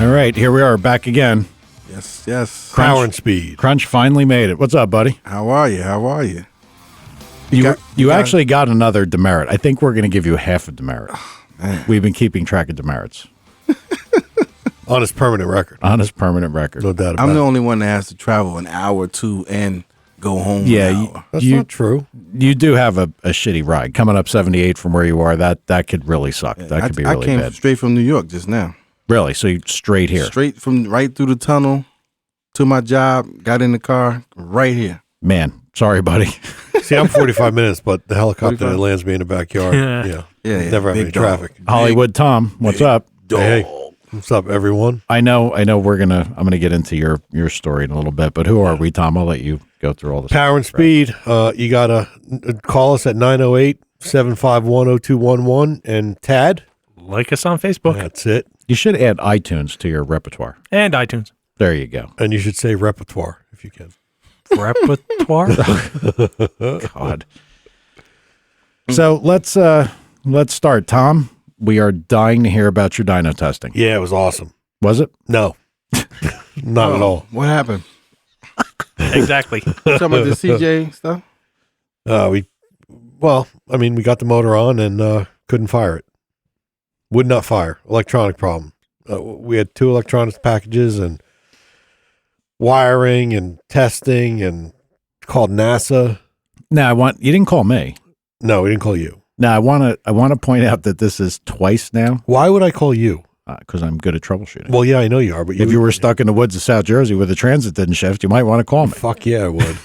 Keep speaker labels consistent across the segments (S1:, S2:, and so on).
S1: All right, here we are back again.
S2: Yes.
S3: Power and speed.
S1: Crunch finally made it. What's up, buddy?
S2: How are you?
S1: You actually got another demerit. I think we're going to give you half a demerit. We've been keeping track of demerits.
S3: On his permanent record.
S1: On his permanent record.
S3: No doubt about it.
S2: I'm the only one that has to travel an hour or two and go home.
S1: Yeah,
S3: That's not true.
S1: You do have a shitty ride. Coming up 78 from where you are, that could really suck. That could be really
S2: I came
S1: bad.
S2: straight from New York just now.
S1: Really? So you straight here?
S2: Straight from right through the tunnel to my job, got in the car, right here.
S1: Man, sorry, buddy.
S3: See, I'm 45 minutes, but the helicopter
S2: 45?
S3: that lands me in the backyard. Yeah. Never have
S2: Big
S3: any
S2: dog.
S3: traffic.
S1: Hollywood Tom, what's up?
S3: Hey, what's up, everyone?
S1: I know I'm gonna get into your story in a little bit, but who are we, Tom? I'll let you go through all this.
S3: Power and speed. You got to call us at 908-751-0211 and Tad.
S4: Like us on Facebook
S3: That's it.
S1: You should add iTunes to your repertoire.
S4: and iTunes.
S1: There you go.
S3: And you should say repertoire if you can.
S4: Repertoire.
S1: God. So let's start, Tom. We are dying to hear about your dyno testing.
S3: Yeah, it was awesome.
S1: Was it?
S3: No, not at all.
S2: What happened?
S4: Exactly.
S2: You talking about the CJ stuff?
S3: We got the motor on and couldn't fire it. Would not fire. Electronic problem. We had 2 electronics packages and wiring and testing and called NASA.
S1: Now you didn't call me.
S3: No, we didn't call you.
S1: Now I want to point out that this is twice now
S3: Why would I call you?
S1: because I'm good at troubleshooting.
S3: Well, yeah, I know you are, but
S1: if you were stuck in the woods of South Jersey where the transit didn't shift, you might want to call me.
S3: fuck yeah, I would.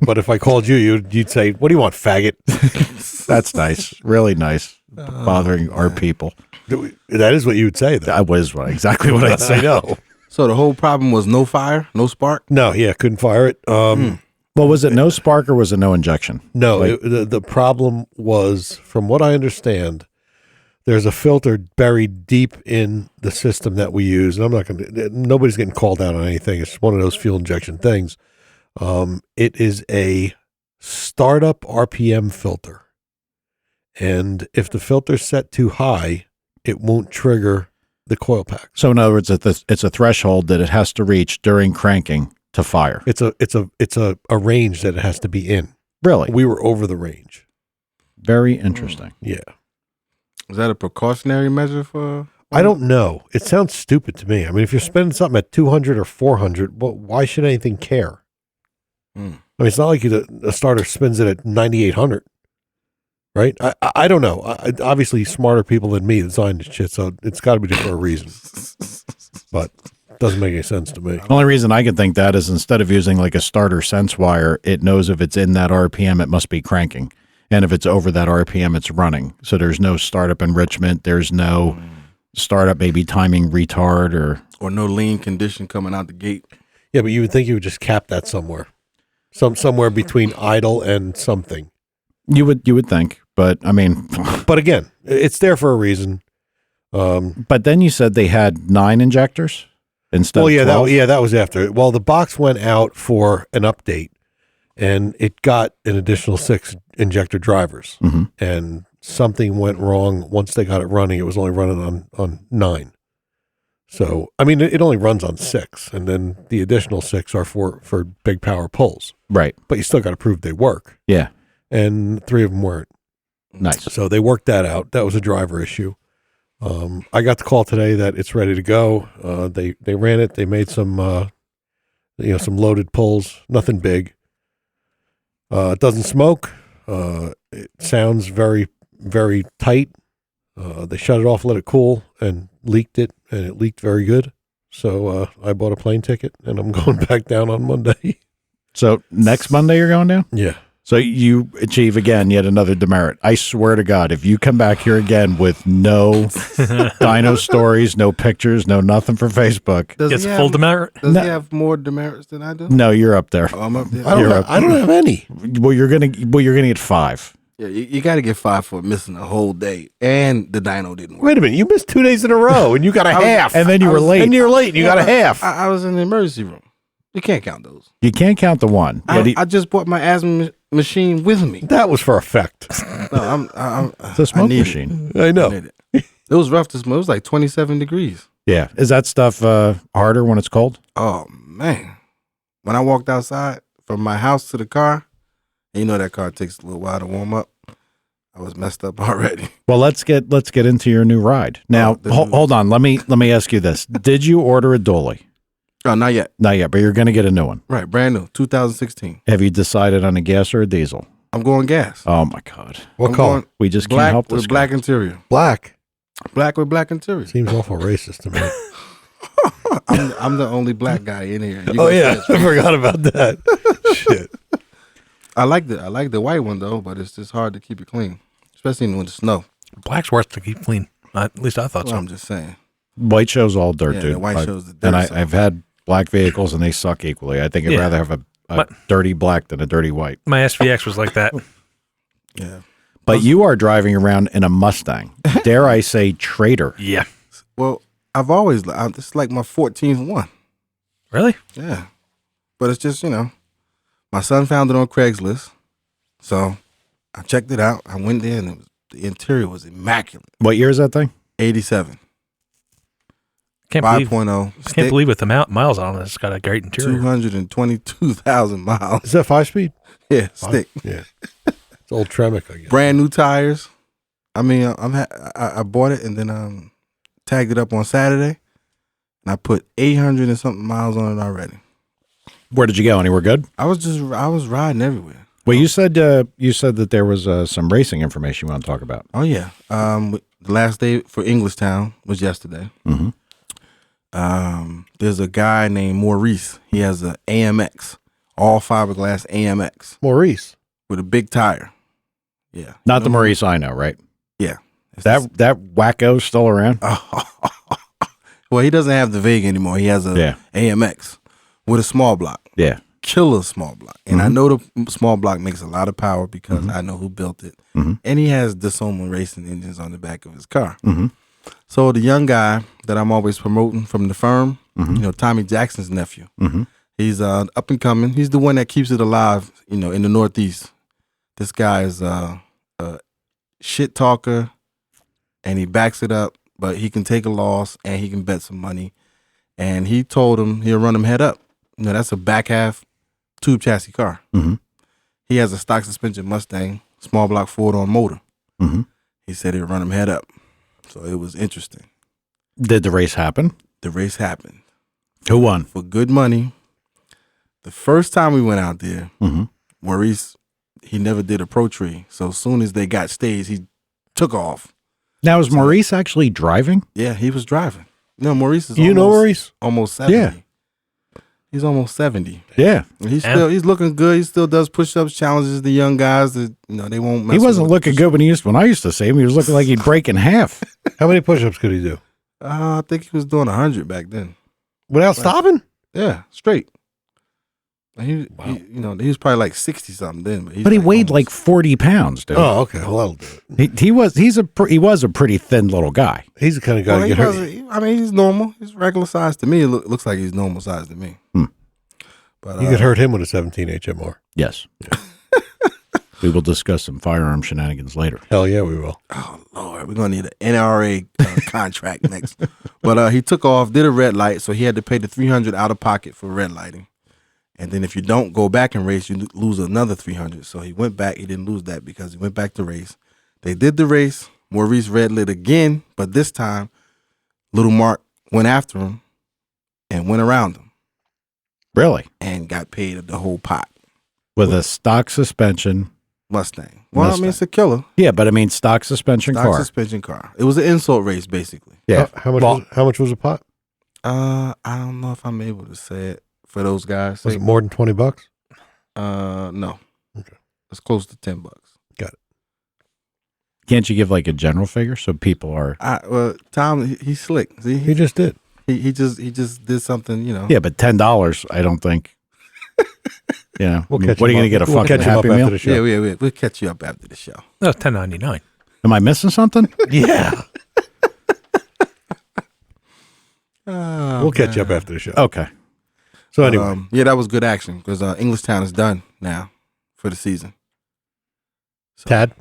S3: But if I called you, you'd say, "What do you want, faggot?"
S1: That's nice, really nice, bothering our people.
S3: That is what you would say, though.
S1: That was exactly what I'd say.
S3: I know.
S2: So the whole problem was no fire, no spark?
S3: No, yeah, couldn't fire it.
S1: Well, was it no spark or was it no injection?
S3: No, the problem was, from what I understand, there's a filter buried deep in the system that we use. And nobody's getting called out on anything. It's one of those fuel injection things. It is a startup RPM filter. And if the filter's set too high, it won't trigger the coil pack.
S1: So in other words, it's a threshold that it has to reach during cranking to fire.
S3: It's a range that it has to be in.
S1: Really?
S3: We were over the range.
S1: Very interesting.
S3: Yeah.
S2: Is that a precautionary measure for?
S3: I don't know. It sounds stupid to me. I mean, if you're spending something at 200 or 400, well, why should anything care? I mean, it's not like a starter spins it at 9,800, right? I don't know. Obviously, smarter people than me designed this shit, so it's got to be there for a reason. But it doesn't make any sense to me.
S1: The only reason I can think that is instead of using like a starter sense wire, it knows if it's in that RPM, it must be cranking. And if it's over that RPM, it's running. So there's no startup enrichment. There's no startup maybe timing retard
S2: Or no lean condition coming out the gate.
S3: Yeah, but you would think you would just cap that somewhere. Somewhere between idle and something.
S1: You would think, but I mean,
S3: But again, it's there for a reason.
S1: but then you said they had 9 injectors instead.
S3: Well, yeah,
S1: of 12?
S3: that was after. Well, the box went out for an update, and it got an additional 6 injector drivers.
S1: Mm-hmm.
S3: And something went wrong. Once they got it running, it was only running on 9. So, I mean, it only runs on 6, and then the additional 6 are for big power pulls.
S1: Right.
S3: But you still got to prove they work.
S1: Yeah.
S3: And 3 of them weren't.
S1: Nice.
S3: So they worked that out. That was a driver issue. I got the call today that it's ready to go. They ran it. They made some some loaded pulls. Nothing big. It doesn't smoke. It sounds very, very tight. They shut it off, let it cool, and leaked it, and it leaked very good. So I bought a plane ticket, and I'm going back down on Monday.
S1: So next Monday you're going down?
S3: Yeah.
S1: So you achieve again yet another demerit. I swear to God, if you come back here again with no dyno stories, no pictures, no nothing for Facebook.
S4: Gets full demerit.
S2: Does he have more demerits than I do?
S1: No, you're up there.
S2: Oh, I'm up there.
S3: I don't have any.
S1: Well, you're gonna get 5.
S2: Yeah, you got to get 5 for missing a whole day, and the dyno didn't work.
S3: Wait a minute. You missed 2 days in a row, and you got a half.
S1: And then you were late.
S3: And you're late, and you got a half.
S2: I was in the emergency room. You can't count those.
S1: You can't count the 1.
S2: I just bought my asthma machine with me.
S3: That was for effect.
S2: No,
S1: It's a smoke
S2: need
S1: machine.
S3: I know.
S2: It was rough to smoke. It was like 27 degrees.
S1: Yeah. Is that stuff harder when it's cold?
S2: Oh man, when I walked outside from my house to the car, and you know that car takes a little while to warm up. I was messed up already.
S1: Well, let's get into your new ride. Now, hold on. Let me ask you this. Did you order a dually?
S2: Oh, not yet.
S1: Not yet, but you're going to get a new one.
S2: Right, brand new, 2016.
S1: Have you decided on a gas or a diesel?
S2: I'm going gas.
S1: Oh my God.
S3: What
S2: I'm
S3: color?
S2: going
S1: We just
S2: black
S1: can't help this
S2: with black
S1: guy.
S2: interior.
S3: Black.
S2: Black with black interior.
S3: Seems awful racist to me.
S2: I'm the only black guy in here. You
S3: Oh
S2: gonna
S3: yeah,
S2: say
S3: I forgot about that. Shit.
S2: I like the white one though, but it's just hard to keep it clean, especially when the snow.
S4: Black's worse to keep clean. At least I thought
S2: Well,
S4: so.
S2: I'm just saying.
S1: White shows all dirt,
S2: Yeah,
S1: dude.
S2: the white
S1: I-
S2: shows the dirt.
S1: And
S2: so-
S1: I've had black vehicles and they suck equally. I think I'd
S4: Yeah.
S1: rather have a
S4: But-
S1: dirty black than a dirty white.
S4: My SVX was like that.
S2: yeah.
S1: But you are driving around in a Mustang. Dare I say traitor?
S4: Yeah.
S2: Well, I've always it's like my 14th one.
S4: Really?
S2: Yeah, but it's just my son found it on Craigslist, so I checked it out. I went there and the interior was immaculate.
S1: What year is that thing?
S2: 87,
S4: Can't believe
S2: 5.0.
S4: I can't believe with the miles on it, it's got a great interior.
S2: 222,000 miles.
S3: Is that 5-speed?
S2: Yeah, stick.
S3: Yeah. It's old Tremec, I guess.
S2: Brand new tires. I mean, I bought it and then tagged it up on Saturday, and I put 800 and something miles on it already.
S1: Where did you go? Anywhere good?
S2: I was riding everywhere.
S1: Well, you said that there was some racing information you want to talk about.
S2: Oh yeah. The last day for Englishtown was yesterday.
S1: Mm-hmm.
S2: There's a guy named Maurice. He has a AMX, all fiberglass AMX
S3: Maurice.
S2: with a big tire. Yeah.
S1: Not the Maurice I know, right?
S2: Yeah. It's
S1: That wacko's still around?
S2: well, he doesn't have the Vega anymore. He has a AMX with a small block.
S1: Yeah.
S2: Killer small block. And I know the small block makes a lot of power because I know who built it. And he has Dyno racing engines on the back of his car. So the young guy that I'm always promoting from the firm, Tommy Jackson's nephew, he's up and coming. He's the one that keeps it alive, in the Northeast. This guy is a shit talker, and he backs it up, but he can take a loss and he can bet some money. And he told him he'll run him head up. That's a back half tube chassis car. He has a stock suspension Mustang, small block Ford on motor. He said he'll run him head up. So it was interesting.
S1: Did the race happen?
S2: The race happened.
S1: Who won?
S2: For good money. The first time we went out there, Maurice, he never did a pro tree. So as soon as they got staged, he took off.
S1: Now, is Maurice actually driving?
S2: Yeah, he was driving. Maurice is
S3: Maurice?
S2: almost 70.
S1: Yeah.
S2: He's almost 70.
S1: Yeah.
S2: And he's looking good. He still does push-ups, challenges the young guys that they won't mess
S1: He wasn't
S2: with
S1: looking good when I used to see him. He was looking like he'd break in half.
S3: How many push-ups could he do?
S2: I think he was doing 100 back then.
S3: Without stopping?
S2: Yeah, straight. And he was probably like 60 something then, but,
S1: But he weighed like 40 pounds, dude.
S3: Oh, okay. Well, that'll do it.
S1: He was a pretty thin little guy.
S3: He's the kind of guy to get hurt.
S2: He's normal. He's regular size to me. It looks like he's normal size to me. But
S3: You could hurt him with a 17 HMR.
S1: Yes. We will discuss some firearm shenanigans later.
S3: Hell yeah, we will.
S2: Oh Lord, we're gonna need an NRA contract next. But he took off, did a red light, so he had to pay the $300 out of pocket for red lighting. And then if you don't go back and race, you lose another $300. So he went back. He didn't lose that because he went back to race. They did the race. Maurice red lit again, but this time, Little Mark went after him and went around him
S1: Really?
S2: and got paid the whole pot.
S1: With a stock suspension.
S2: Mustang. Well, I mean, it's a killer.
S1: Yeah, but I mean stock suspension
S2: Stock
S1: car.
S2: suspension car. It was an insult race, basically.
S1: Yeah.
S3: How much was a pot?
S2: I don't know if I'm able to say it for those guys.
S3: Was it more than $20?
S2: No.
S3: Okay.
S2: It's close to $10.
S3: Got it.
S1: Can't you give like a general figure so people are?
S2: Well, Tom, he's slick. See,
S3: He just did.
S2: he just did something,
S1: Yeah, but $10, I don't think.
S3: We'll
S1: I mean,
S3: catch
S1: what are you
S3: him
S1: going to
S3: up.
S1: get a
S3: We'll
S1: fucking
S3: catch him up
S1: Happy
S3: after
S1: Meal?
S3: the show.
S2: Yeah, we'll catch you up after the show.
S4: No, $10.99.
S1: Am I missing something?
S3: Yeah.
S2: Oh,
S3: We'll catch you up after the show.
S1: Okay.
S3: So anyway,
S2: yeah, that was good action because Englishtown is done now for the season.
S3: Tad,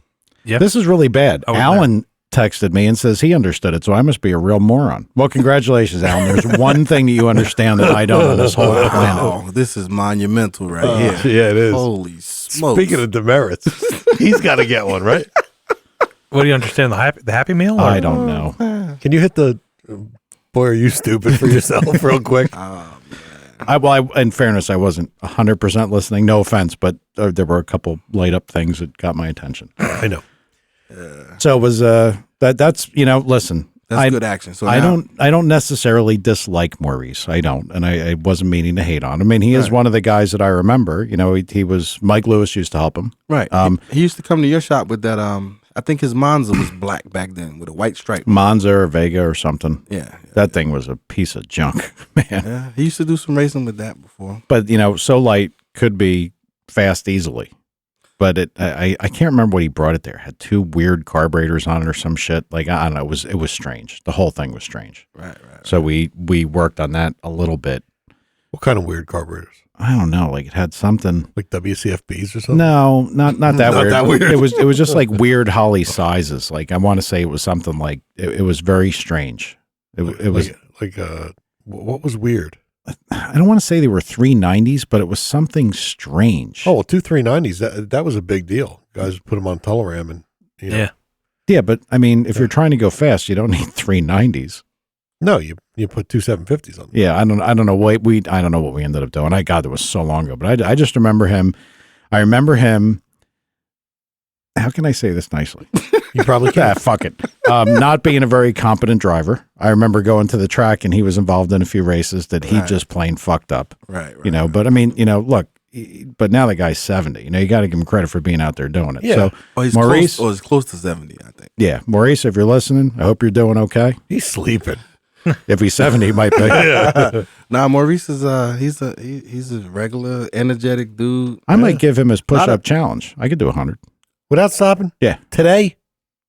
S4: Yeah.
S1: This is really bad.
S4: Oh,
S1: Alan texted me and says he understood it, so I must be a real moron. Well, congratulations, Alan. There's one thing that you understand that I don't on this whole planet.
S2: Oh, this is monumental right here.
S3: Yeah, it is.
S2: Holy smokes.
S3: Speaking of demerits, he's got to get one, right?
S4: What do you understand? The happy meal? Or?
S1: I don't know.
S3: Can you hit the boy, are you stupid for yourself real quick?
S1: In fairness, I wasn't 100% listening. No offense, but there were a couple light up things that got my attention.
S3: I know.
S1: So it was that's listen.
S2: That's good action. So
S1: I
S2: now-
S1: don't necessarily dislike Maurice. I don't, and I wasn't meaning to hate on him. I mean, he is one of the guys that I remember. He was Mike Lewis used to help him.
S2: Right. He used to come to your shop with that. I think his Monza was black back then with a white stripe.
S1: Monza or Vega or something.
S2: Yeah.
S1: That thing was a piece of junk, man.
S2: Yeah. He used to do some racing with that before.
S1: But so light could be fast easily. But I can't remember what he brought it there. It had 2 weird carburetors on it or some shit. Like, I don't know. It was strange. The whole thing was strange.
S2: Right.
S1: So we worked on that a little bit.
S3: What kind of weird carburetors?
S1: I don't know. Like it had something.
S3: Like WCFBs or something?
S1: No, not that
S3: Not
S1: weird.
S3: that weird.
S1: It was just like weird Holly sizes. Like I want to say it was something like it was very strange. It was
S3: what was weird?
S1: I don't want to say they were 390s, but it was something strange.
S3: Oh, well, 2 390s. That was a big deal. Guys put them on Teleram and
S4: Yeah.
S1: Yeah, but I mean, if you're trying to go fast, you don't need 390s.
S3: No, you put 2 750s on them.
S1: Yeah, I don't know what we ended up doing. God, it was so long ago, but I just remember him. I remember him. How can I say this nicely?
S3: You probably
S1: Yeah,
S3: can.
S1: fuck it. Not being a very competent driver. I remember going to the track and he was involved in a few races that he just plain fucked up.
S2: Right.
S1: But I mean, look, but now the guy's 70. You got to give him credit for being out there doing it.
S3: Yeah.
S1: So
S2: he's
S1: Maurice,
S2: he's close to 70, I think.
S1: yeah, Maurice, if you're listening, I hope you're doing okay.
S3: He's sleeping.
S1: If he's 70, he might be.
S2: Nah, Maurice is he's a regular, energetic dude.
S1: I might give him his push-up challenge. I could do 100.
S3: Without stopping?
S1: Yeah.
S3: Today?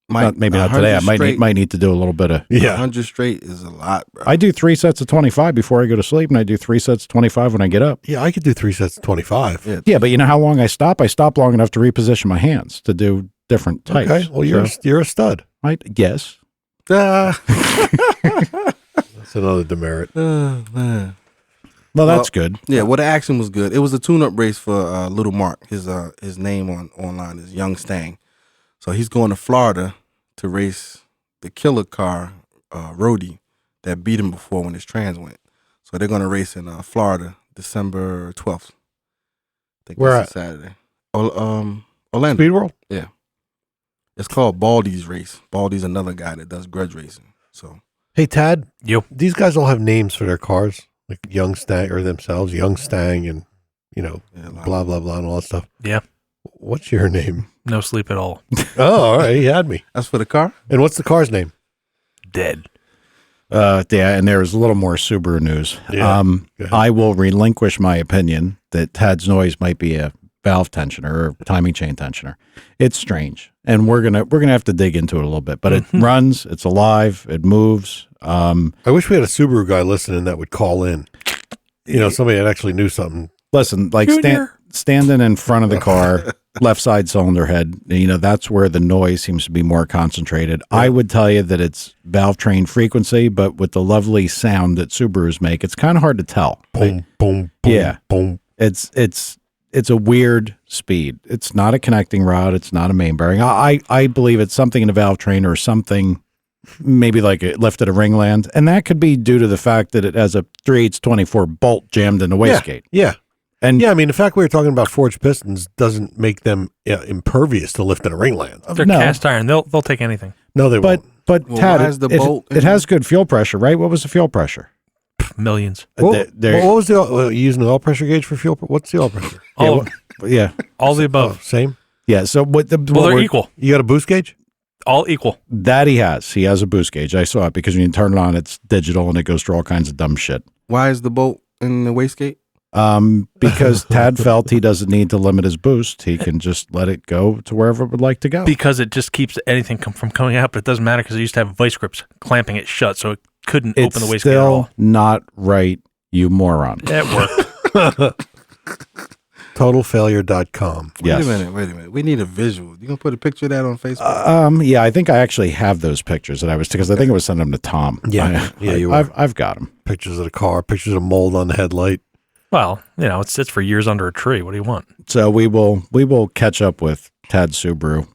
S1: Maybe not today. I might need to do a little bit of.
S2: 100 straight is a lot, bro.
S1: I do 3 sets of 25 before I go to sleep, and I do 3 sets of 25 when I get up.
S3: Yeah, I could do 3 sets of 25.
S1: Yeah, but you know how long I stop? I stop long enough to reposition my hands to do different types.
S3: Okay, well, you're a stud.
S1: Yes.
S3: That's another demerit.
S2: Man.
S1: Well, that's good.
S2: Yeah, well, the action was good. It was a tune-up race for Little Mark. His name online is Young Stang. So he's going to Florida to race the killer car, Rhodey, that beat him before when his trans went. So they're going to race in Florida, December 12th. I think
S3: Where
S2: that's a Saturday. Orlando.
S3: Speed World?
S2: Yeah. It's called Baldy's Race. Baldy's another guy that does grudge racing. So
S3: Hey, Tad.
S4: Yo.
S3: These guys all have names for their cars, like Young Stang or themselves, Young Stang, and blah blah blah and all that stuff.
S4: Yeah.
S3: What's your name?
S4: No sleep at all.
S3: Oh, all right, he had me.
S2: that's for the car?
S3: And what's the car's name?
S4: Dead.
S1: Yeah, and there's a little more Subaru news.
S3: Yeah, go ahead.
S1: I will relinquish my opinion that Tad's noise might be a valve tensioner or timing chain tensioner. It's strange, and we're gonna have to dig into it a little bit. But it runs, it's alive, it moves.
S3: I wish we had a Subaru guy listening that would call in. Somebody that actually knew something.
S1: Listen, like standing in front of the car, left side cylinder head, that's where the noise seems to be more concentrated. Yeah. I would tell you that it's valve train frequency, but with the lovely sound that Subarus make, it's kind of hard to tell.
S3: Boom, boom, boom,
S1: yeah.
S3: boom.
S1: It's a weird speed. It's not a connecting rod. It's not a main bearing. I believe it's something in a valve train or something, maybe like it lifted a ringland. And that could be due to the fact that it has a 3/8/24 bolt jammed in the wastegate.
S3: Yeah.
S1: And
S3: yeah, I mean, the fact we were talking about forged pistons doesn't make them impervious to lifting a ringland.
S4: They're cast iron. They'll take anything.
S3: No, they won't.
S1: But
S2: Well,
S1: Tad,
S2: why is the
S1: it
S2: bolt
S1: it has good fuel pressure, right? What was the fuel pressure?
S4: Millions.
S3: What was the you using the oil pressure gauge for fuel? What's the oil pressure?
S4: All,
S1: Yeah.
S4: all the above.
S3: Same.
S1: Yeah. So what
S4: They're equal.
S3: You got a boost gauge?
S4: All equal.
S1: that he has a boost gauge. I saw it because when you turn it on, it's digital and it goes through all kinds of dumb shit.
S2: Why is the bolt in the wastegate?
S1: Because Tad felt he doesn't need to limit his boost. He can just let it go to wherever it would like to go.
S4: Because it just keeps anything from coming out, but it doesn't matter because it used to have vice grips clamping it shut, so it couldn't
S1: It's
S4: open the wastegate at
S1: still
S4: all.
S1: not right, you moron.
S4: It worked.
S3: Totalfailure.com.
S1: Yes.
S2: Wait a minute. We need a visual. You gonna put a picture of that on Facebook?
S1: Yeah, I think I actually have those pictures that I was because I think I was sending them to Tom. I've got them.
S3: Pictures of the car, pictures of mold on the headlight.
S4: Well, it sits for years under a tree. What do you want?
S1: So we will catch up with Tad Subaru,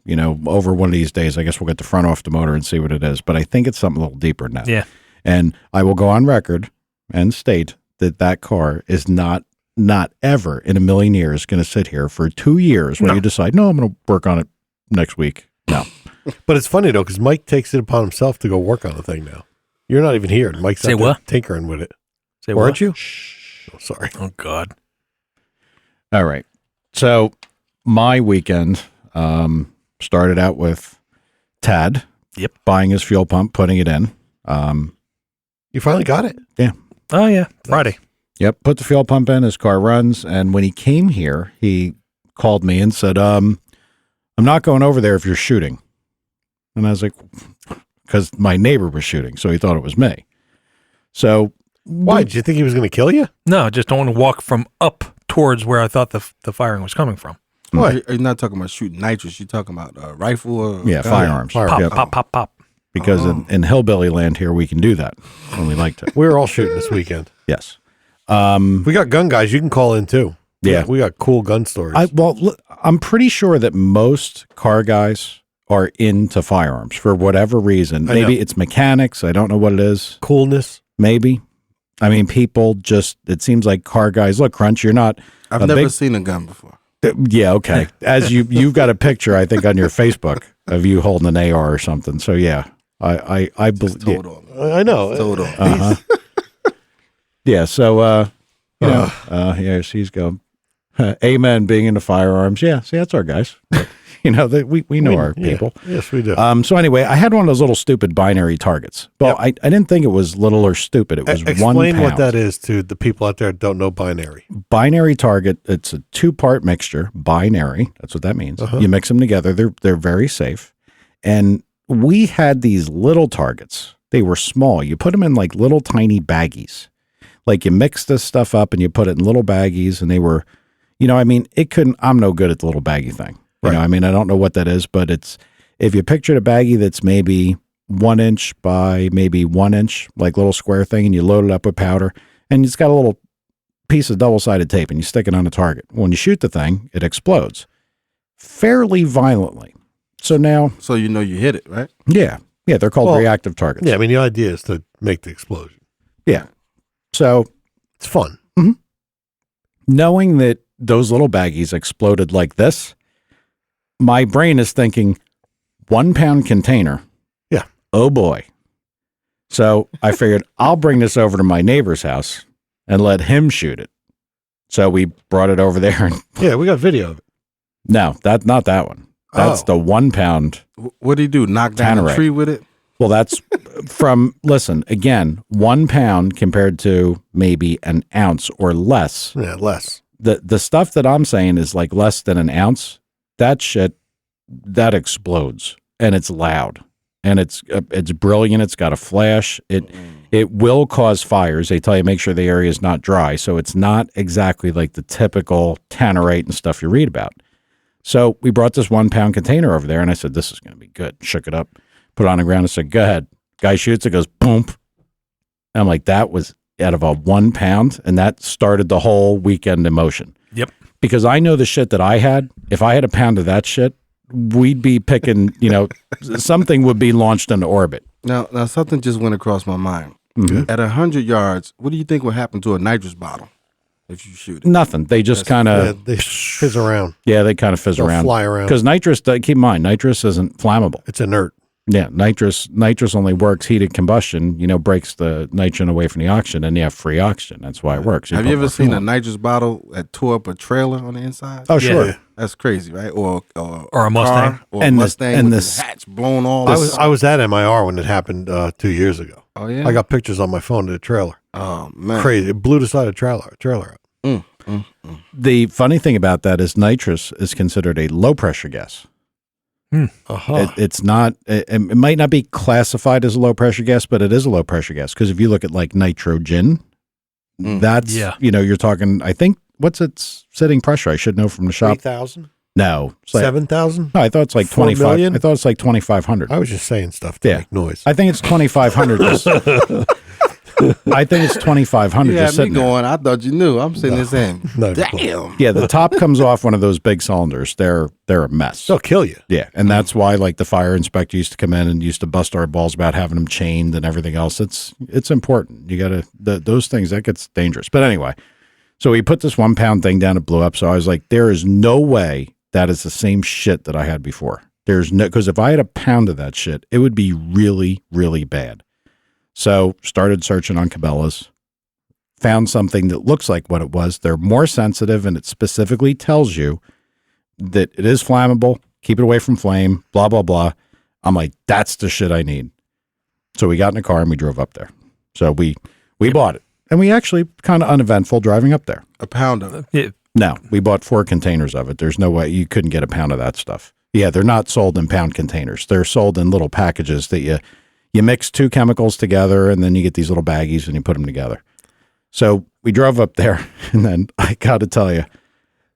S1: over one of these days. I guess we'll get the front off the motor and see what it is. But I think it's something a little deeper than that.
S4: Yeah.
S1: And I will go on record and state that car is not ever in a million years going to sit here for 2 years when you decide, no, I'm going to work on it next week. No.
S3: But it's funny, though, because Mike takes it upon himself to go work on the thing now. You're not even here. Mike's out there tinkering with it.
S4: Say
S3: Weren't
S4: what?
S3: you? Oh, sorry.
S4: Oh, God.
S1: All right. So my weekend started out with Tad buying his fuel pump, putting it in.
S3: You finally got it?
S1: Yeah.
S4: Oh, yeah. Friday.
S1: Yep. Put the fuel pump in, his car runs. And when he came here, he called me and said, I'm not going over there if you're shooting. And I was like, because my neighbor was shooting. So he thought it was me. So
S3: why? Did you think he was going to kill you?
S4: No, just don't want to walk from up towards where I thought the firing was coming from.
S2: Well, you're not talking about shooting nitrous. You're talking about a rifle or
S1: firearms.
S4: Pop,
S1: Yep.
S4: pop, pop, pop.
S1: Because in hillbilly land here, we can do that when we like to.
S3: We were all shooting this weekend.
S1: Yes.
S3: We got gun guys. You can call in too.
S1: Yeah.
S3: We got cool gun stories.
S1: I'm pretty sure that most car guys are into firearms for whatever reason. Maybe it's mechanics. I don't know what it is.
S3: Coolness.
S1: Maybe. I mean, people just, it seems like car guys, look, Crunch, you're not.
S2: I've never seen a gun before.
S1: Yeah, okay. As you've got a picture, I think, on your Facebook of you holding an AR or something. So, yeah, I believe.
S3: I know.
S2: Told on.
S1: Yeah, so, yes, he's going, amen, being into firearms. Yeah, see, that's our guys. We know our people.
S3: Yes, we do.
S1: So anyway, I had one of those little stupid binary targets. Well, I didn't think it was little or stupid. It was
S3: Explain
S1: 1 pound.
S3: what that is to the people out there that don't know binary.
S1: Binary target, it's a 2-part mixture. Binary, that's what that means. You mix them together. They're very safe. And we had these little targets. They were small. You put them in like little tiny baggies. Like you mix this stuff up and you put it in little baggies, and they were, I'm no good at the little baggy thing. Right. I don't know what that is, but it's, if you pictured a baggie that's maybe 1 inch by maybe 1 inch, like little square thing, and you load it up with powder, and it's got a little piece of double-sided tape, and you stick it on a target. When you shoot the thing, it explodes fairly violently. So now,
S2: you hit it, right?
S1: Yeah, they're called reactive targets.
S3: Yeah, the idea is to make the explosion.
S1: Yeah, so
S3: it's fun.
S1: Mm-hmm. Knowing that those little baggies exploded like this, my brain is thinking 1 pound container.
S3: Yeah.
S1: Oh boy. So I figured I'll bring this over to my neighbor's house and let him shoot it. So we brought it over there.
S3: Yeah, we got video of it.
S1: No, not that one. That's the 1 pound.
S2: What did he do? Knock down a tree with it?
S1: Well, that's listen, again, 1 pound compared to maybe an ounce or less.
S3: Yeah, less.
S1: The stuff that I'm saying is like less than an ounce. That shit, that explodes, and it's loud, and it's brilliant. It's got a flash. It will cause fires. They tell you make sure the area is not dry, so it's not exactly like the typical tannerite and stuff you read about. So we brought this 1 pound container over there, and I said, this is going to be good. Shook it up, put it on the ground, and said, go ahead. Guy shoots it, goes boom. And I'm like, that was out of a 1 pound, and that started the whole weekend in motion.
S4: Yep.
S1: Because I know the shit that I had, if I had a pound of that shit, we'd be picking, something would be launched into orbit.
S2: Now something just went across my mind.
S1: Mm-hmm.
S2: At 100 yards, what do you think would happen to a nitrous bottle if you shoot it?
S1: Nothing. They just kind of...
S3: they fizz around.
S1: Yeah, they kind of fizz
S3: They'll
S1: around.
S3: Fly around.
S1: Because nitrous, keep in mind, nitrous isn't flammable.
S3: It's inert.
S1: Yeah, nitrous only works heated combustion, breaks the nitrogen away from the oxygen, and you have free oxygen. That's why it works.
S2: Have you ever seen a nitrous bottle that tore up a trailer on the inside?
S1: Oh, sure.
S4: Yeah.
S2: That's crazy, right? Or
S4: a Mustang.
S2: Or a Mustang with the hatch blown all
S3: I was at MIR when it happened 2 years ago.
S2: Oh, yeah?
S3: I got pictures on my phone of the trailer.
S2: Oh, man.
S3: Crazy. It blew the side of the trailer out.
S1: The funny thing about that is nitrous is considered a low-pressure gas. It's not. It might not be classified as a low pressure gas, but it is a low pressure gas because if you look at like nitrogen, that's you're talking. I think what's its sitting pressure? I should know from the shop.
S3: 3,000?
S1: No, it's like,
S3: 7,000?
S1: no, I thought it's like
S3: 4
S1: 25.
S3: million?
S1: I thought it's like 2,500.
S3: I was just saying stuff to make noise.
S1: I think it's 2,500. I think it's 2,500.
S2: Yeah,
S1: just
S2: me
S1: sitting there.
S2: going. I thought you knew. I'm sitting there saying,
S3: No,
S2: damn.
S1: Yeah, the top comes off one of those big cylinders. They're a mess.
S3: they'll kill you.
S1: Yeah, and that's why like the fire inspector used to come in and used to bust our balls about having them chained and everything else. It's important. You got to those things that gets dangerous. But anyway, so we put this 1 pound thing down. It blew up. So I was like, there is no way that is the same shit that I had before. There's no, because if I had a pound of that shit, it would be really, really bad. So started searching on Cabela's, found something that looks like what it was. They're more sensitive, and it specifically tells you that it is flammable, keep it away from flame, blah, blah, blah. I'm like, that's the shit I need. So we got in a car and we drove up there. So we bought it. And we actually kind of uneventful driving up there.
S2: A pound of it.
S4: Yeah.
S1: No, we bought 4 containers of it. There's no way you couldn't get a pound of that stuff. Yeah, they're not sold in pound containers. They're sold in little packages that you mix 2 chemicals together, and then you get these little baggies and you put them together. So we drove up there, and then I got to tell you,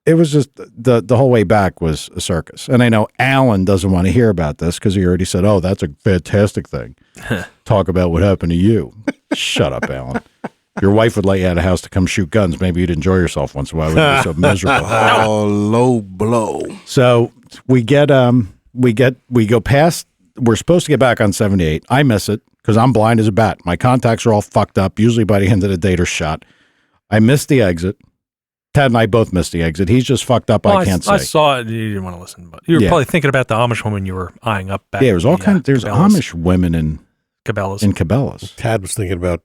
S1: it was just the whole way back was a circus. And I know Alan doesn't want to hear about this because he already said, oh, that's a fantastic thing. Talk about what happened to you. Shut up, Alan. Your wife would let you out of the house to come shoot guns. Maybe you'd enjoy yourself once in a while. It would be so miserable.
S2: Oh, low blow.
S1: So we go past, we're supposed to get back on 78. I miss it because I'm blind as a bat. My contacts are all fucked up. Usually by the end of the day, they're shot. I missed the exit. Ted and I both missed the exit. He's just fucked up. I can't say.
S4: I saw it. You didn't want to listen, but you were probably thinking about the Amish woman you were eyeing up back.
S1: Yeah, there's all kinds. There's
S4: Cabela's.
S1: Amish women in Cabela's.
S3: Tad was thinking about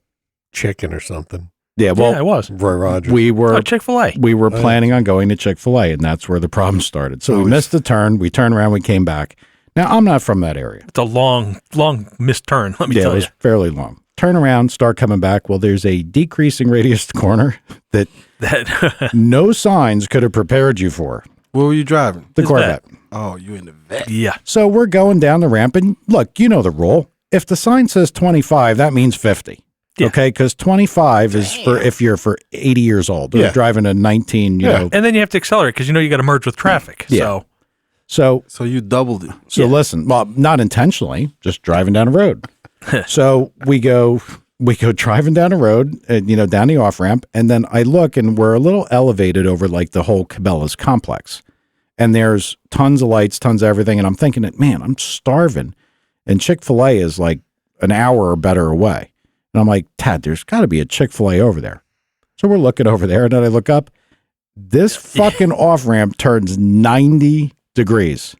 S3: chicken or something.
S1: Yeah, well,
S4: yeah, it was.
S3: Roy Rogers.
S1: we were
S4: Chick-fil-A.
S1: we were planning on going to Chick-fil-A, and that's where the problem started. So we missed the turn. We turned around. We came back. Now I'm not from that area.
S4: It's a long missed turn. Let me
S1: Yeah, it
S4: tell
S1: was
S4: you.
S1: fairly long. Turn around, start coming back. Well, there's a decreasing radius corner that no signs could have prepared you for.
S2: What were you driving?
S1: The
S4: Is
S1: Corvette.
S2: Oh, you in the vet.
S4: Yeah.
S1: So we're going down the ramp, and look, you know the rule. If the sign says 25, that means 50.
S4: Yeah.
S1: Okay, because 25 is for if you're for 80 years old or
S3: Yeah.
S1: driving a 19, you know.
S4: And then you have to accelerate because you got to merge with traffic.
S1: Yeah.
S4: So
S2: So you doubled it.
S1: So listen, well, not intentionally, just driving down the road. So we go driving down the road, down the off ramp, and then I look, and we're a little elevated over like the whole Cabela's complex, and there's tons of lights, tons of everything, and I'm thinking that, man, I'm starving, and Chick-fil-A is like an hour or better away, and I'm like, Tad, there's got to be a Chick-fil-A over there. So we're looking over there, and then I look up, this fucking off ramp turns 90 degrees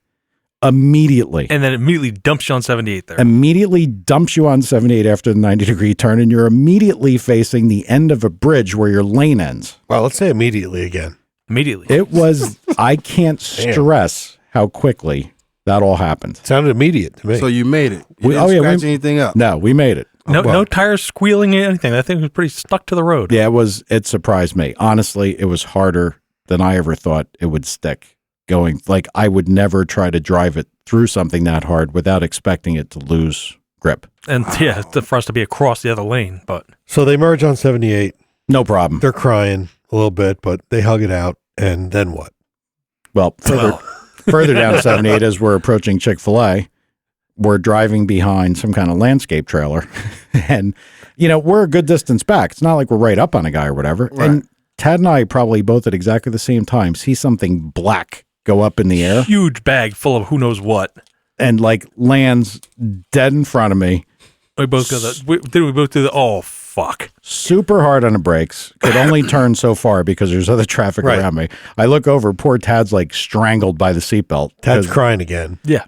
S1: immediately.
S4: and then it immediately dumps you on 78 there.
S1: Immediately dumps you on 78 after the 90-degree turn, and you're immediately facing the end of a bridge where your lane ends.
S3: Well, let's say immediately again.
S4: Immediately.
S1: It was, I can't stress how quickly that all happened.
S3: Sounded immediate to me.
S2: So you made it. You
S1: We-
S2: didn't
S1: oh, yeah,
S2: scratch
S1: we-
S2: anything up.
S1: No, we made it.
S4: no tires squealing, anything. That thing was pretty stuck to the road.
S1: Yeah, it surprised me. Honestly, it was harder than I ever thought it would stick. Going, like, I would never try to drive it through something that hard without expecting it to lose grip.
S4: And for us to be across the other lane, but
S3: So they merge on 78.
S1: No problem.
S3: They're crying a little bit, but they hug it out. And then what?
S1: Well, further down 78 as we're approaching Chick-fil-A, we're driving behind some kind of landscape trailer. And, we're a good distance back. It's not like we're right up on a guy or whatever.
S2: Right.
S1: And Tad and I probably both at exactly the same time see something black go up in the air
S4: huge bag full of who knows what.
S1: and like lands dead in front of me.
S4: We both go we both do the oh fuck.
S1: Super hard on the brakes. Could only turn so far because there's other traffic
S3: Right.
S1: around me. I look over, poor Tad's like strangled by the seatbelt.
S3: Tad's
S1: 'Cause-
S3: crying again.
S4: Yeah.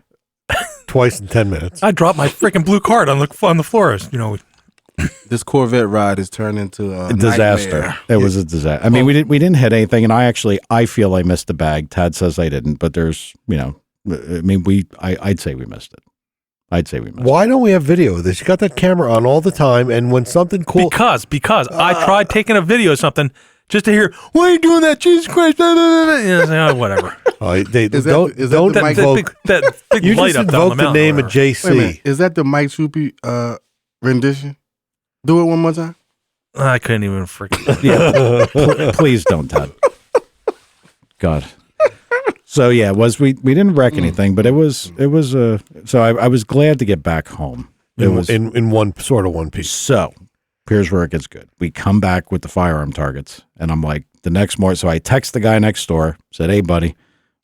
S3: Twice in 10 minutes.
S4: I dropped my freaking blue card on the floor.
S2: This Corvette ride has turned into a
S1: disaster.
S2: nightmare.
S1: It was a disaster. I mean, we didn't hit anything, and I feel I missed the bag. Tad says I didn't, but there's, I mean, I'd say we missed it. I'd say we missed it.
S3: Why don't we have video of this? You got that camera on all the time, and when something cool...
S4: Because I tried taking a video of something just to hear, why are you doing that? Jesus Christ. Blah, blah, blah, blah. You know, whatever.
S3: Don't
S2: the mic-
S3: invoke...
S4: That big
S3: You
S4: light
S3: just
S4: up down the
S3: invoked the
S4: mountain.
S3: name of
S4: or whatever.
S2: Wait a minute.
S3: JC.
S2: Is that the Mike Swoopy rendition? Do it one more time.
S4: I couldn't even freaking.
S1: Yeah, please don't, Tad. God. So yeah, we didn't wreck anything, but it was so I was glad to get back home. It was
S3: in one piece.
S1: so. Here's where it gets good. We come back with the firearm targets, and I'm like the next morning. So I text the guy next door, said, "Hey, buddy,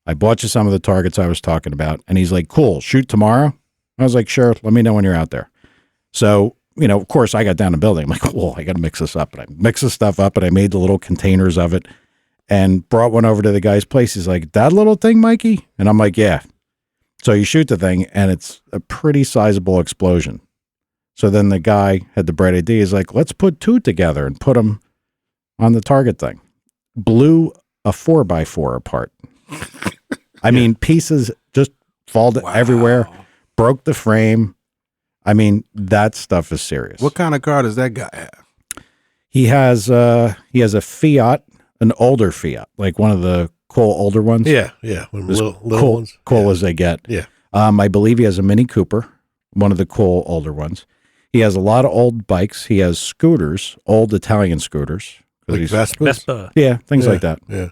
S1: I bought you some of the targets I was talking about," and he's like, "Cool, shoot tomorrow." I was like, "Sure, let me know when you're out there." So of course, I got down the building. I'm like, "Whoa, I got to mix this up," and I mixed the stuff up, and I made the little containers of it. And brought one over to the guy's place. He's like, "That little thing, Mikey?" And I'm like, "Yeah." So you shoot the thing, and it's a pretty sizable explosion. So then the guy had the bright idea. He's like, "Let's put 2 together and put them on the target thing." Blew a 4x4 apart. I mean, pieces just fall everywhere. Broke the frame. I mean, that stuff is serious.
S2: What kind of car does that guy have?
S1: He has a Fiat. An older Fiat, like one of the cool older ones.
S3: Yeah. One of the little ones.
S1: Cool as they get.
S3: Yeah.
S1: I believe he has a Mini Cooper, one of the cool older ones. He has a lot of old bikes. He has scooters, old Italian scooters.
S3: Like
S4: Vespa.
S1: Yeah, things like that.
S3: Yeah.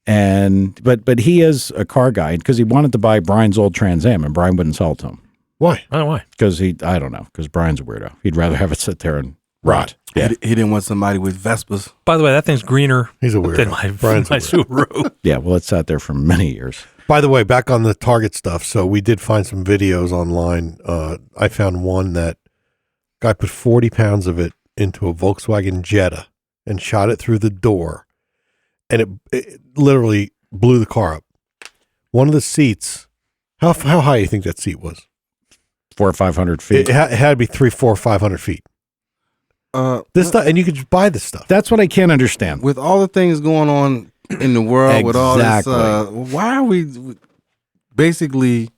S1: But he is a car guy because he wanted to buy Brian's old Trans Am, and Brian wouldn't sell it to him.
S3: Why?
S4: I don't know why.
S1: Because I don't know, because Brian's a weirdo. He'd rather have it sit there and rot.
S2: Yeah. He didn't want somebody with Vespas.
S4: By the way, that thing's greener
S3: He's a weirdo.
S4: than my
S3: Brian's a weirdo.
S4: Subaru.
S1: Yeah, well, it sat there for many years.
S3: By the way, back on the target stuff. So we did find some videos online. I found one that guy put 40 pounds of it into a Volkswagen Jetta and shot it through the door, and it literally blew the car up. One of the seats. How high do you think that seat was?
S1: 400 or 500 feet.
S3: It had to be 300, 400, 500 feet. This stuff, and you could just buy this stuff.
S1: That's what I can't understand.
S2: With all the things going on in the world, with all this,
S1: Exactly.
S2: why are we basically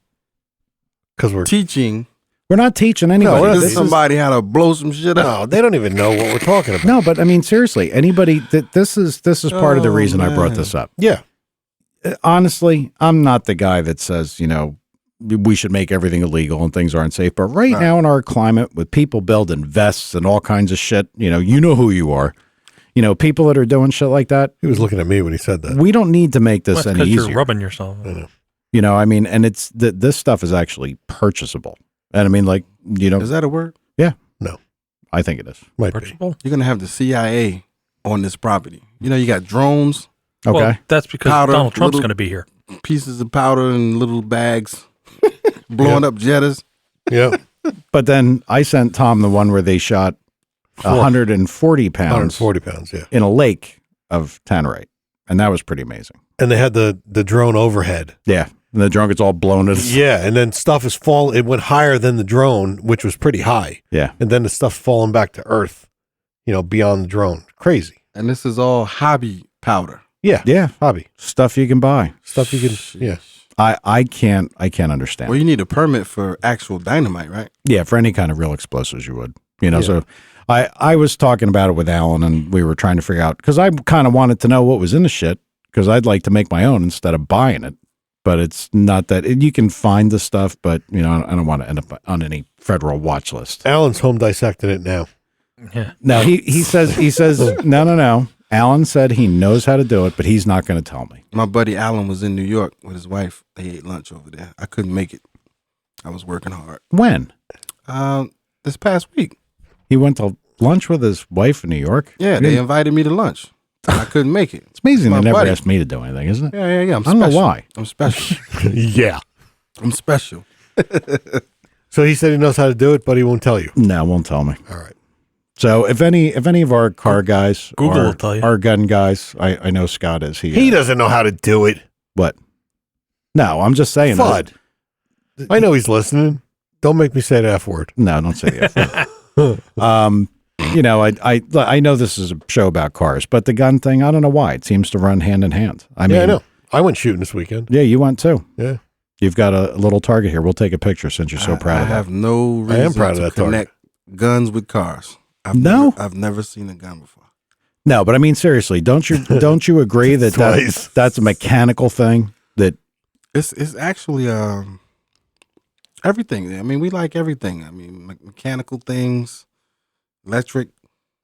S3: Because we're
S2: teaching
S1: We're not teaching anybody.
S3: we're not-
S2: this somebody how to blow some shit up?
S3: no, they don't even know what we're talking about.
S1: No, but I mean, seriously, anybody. This is part of the
S2: Oh,
S1: reason I brought
S2: man.
S1: this up.
S3: Yeah,
S1: Honestly, I'm not the guy that says we should make everything illegal and things aren't safe. But right now in our climate, with people building vests and all kinds of shit, you know who you are. People that are doing shit like that.
S3: he was looking at me when he said that.
S1: We don't need to make this any
S4: Because
S1: easier.
S4: you're rubbing yourself.
S3: I know.
S1: I mean, and it's this stuff is actually purchasable. And I mean, like,
S2: Is that a word?
S3: No,
S1: I think it is.
S3: might be.
S4: Purchasable?
S2: You're gonna have the CIA on this property. You got drones,
S1: Okay.
S4: Well, that's because
S2: Powder,
S4: Donald Trump's
S2: little-
S4: going to be here.
S2: pieces of powder in little bags, blowing up Jettas.
S3: Yeah,
S1: But then I sent Tom the one where they shot 140 pounds
S3: 140 pounds. Yeah,
S1: in a lake of tannerite. And that was pretty amazing.
S3: and they had the drone overhead.
S1: Yeah. And the drone gets all blown.
S3: Yeah, and then stuff is falling. It went higher than the drone, which was pretty high,
S1: Yeah.
S3: and then the stuff's falling back to earth. Beyond the drone. Crazy.
S2: And this is all hobby powder.
S3: Yeah,
S1: Yeah.
S3: hobby
S1: Stuff you can buy.
S3: stuff you can. Yeah,
S1: I can't understand.
S2: Well, you need a permit for actual dynamite, right?
S1: Yeah, for any kind of real explosives, you would. So I was talking about it with Alan, and we were trying to figure out, because I kind of wanted to know what was in the shit, because I'd like to make my own instead of buying it. But it's not that you can find the stuff, but I don't want to end up on any federal watch list.
S3: Alan's home dissecting it now.
S4: Yeah.
S1: No, he says no. Alan said he knows how to do it, but he's not going to tell me.
S2: My buddy Alan was in New York with his wife. They ate lunch over there. I couldn't make it. I was working hard.
S1: When?
S2: This past week.
S1: He went to lunch with his wife in New York?
S2: Yeah, they invited me to lunch. I couldn't make it.
S1: It's amazing
S2: My
S1: they never
S2: buddy.
S1: asked me to do anything, isn't it?
S2: Yeah. I'm
S1: I don't know
S2: special.
S1: why.
S2: I'm special.
S3: Yeah.
S2: I'm special.
S3: So he said he knows how to do it, but he won't tell you.
S1: No, won't tell me.
S3: All right.
S1: So if any of our car guys,
S4: Google
S1: or
S4: will tell you.
S1: our gun guys, I know Scott is.
S3: He doesn't know how to do it.
S1: What? No, I'm just saying.
S3: Fudd. I know he's listening. Don't make me say the F word.
S1: No, don't say the F word. I know this is a show about cars, but the gun thing, I don't know why. It seems to run hand in hand. I mean,
S3: I know. I went shooting this weekend.
S1: Yeah, you went too.
S3: Yeah.
S1: You've got a little target here. We'll take a picture since you're so proud
S2: I
S1: of it.
S2: have no reason
S3: I am proud of
S2: to
S3: that target.
S2: connect guns with cars. I've never seen a gun before.
S1: No, but I mean seriously, don't you agree that
S3: Twice.
S1: that's a mechanical thing? That
S2: It's actually everything. I mean, we like everything. I mean, mechanical things, electric,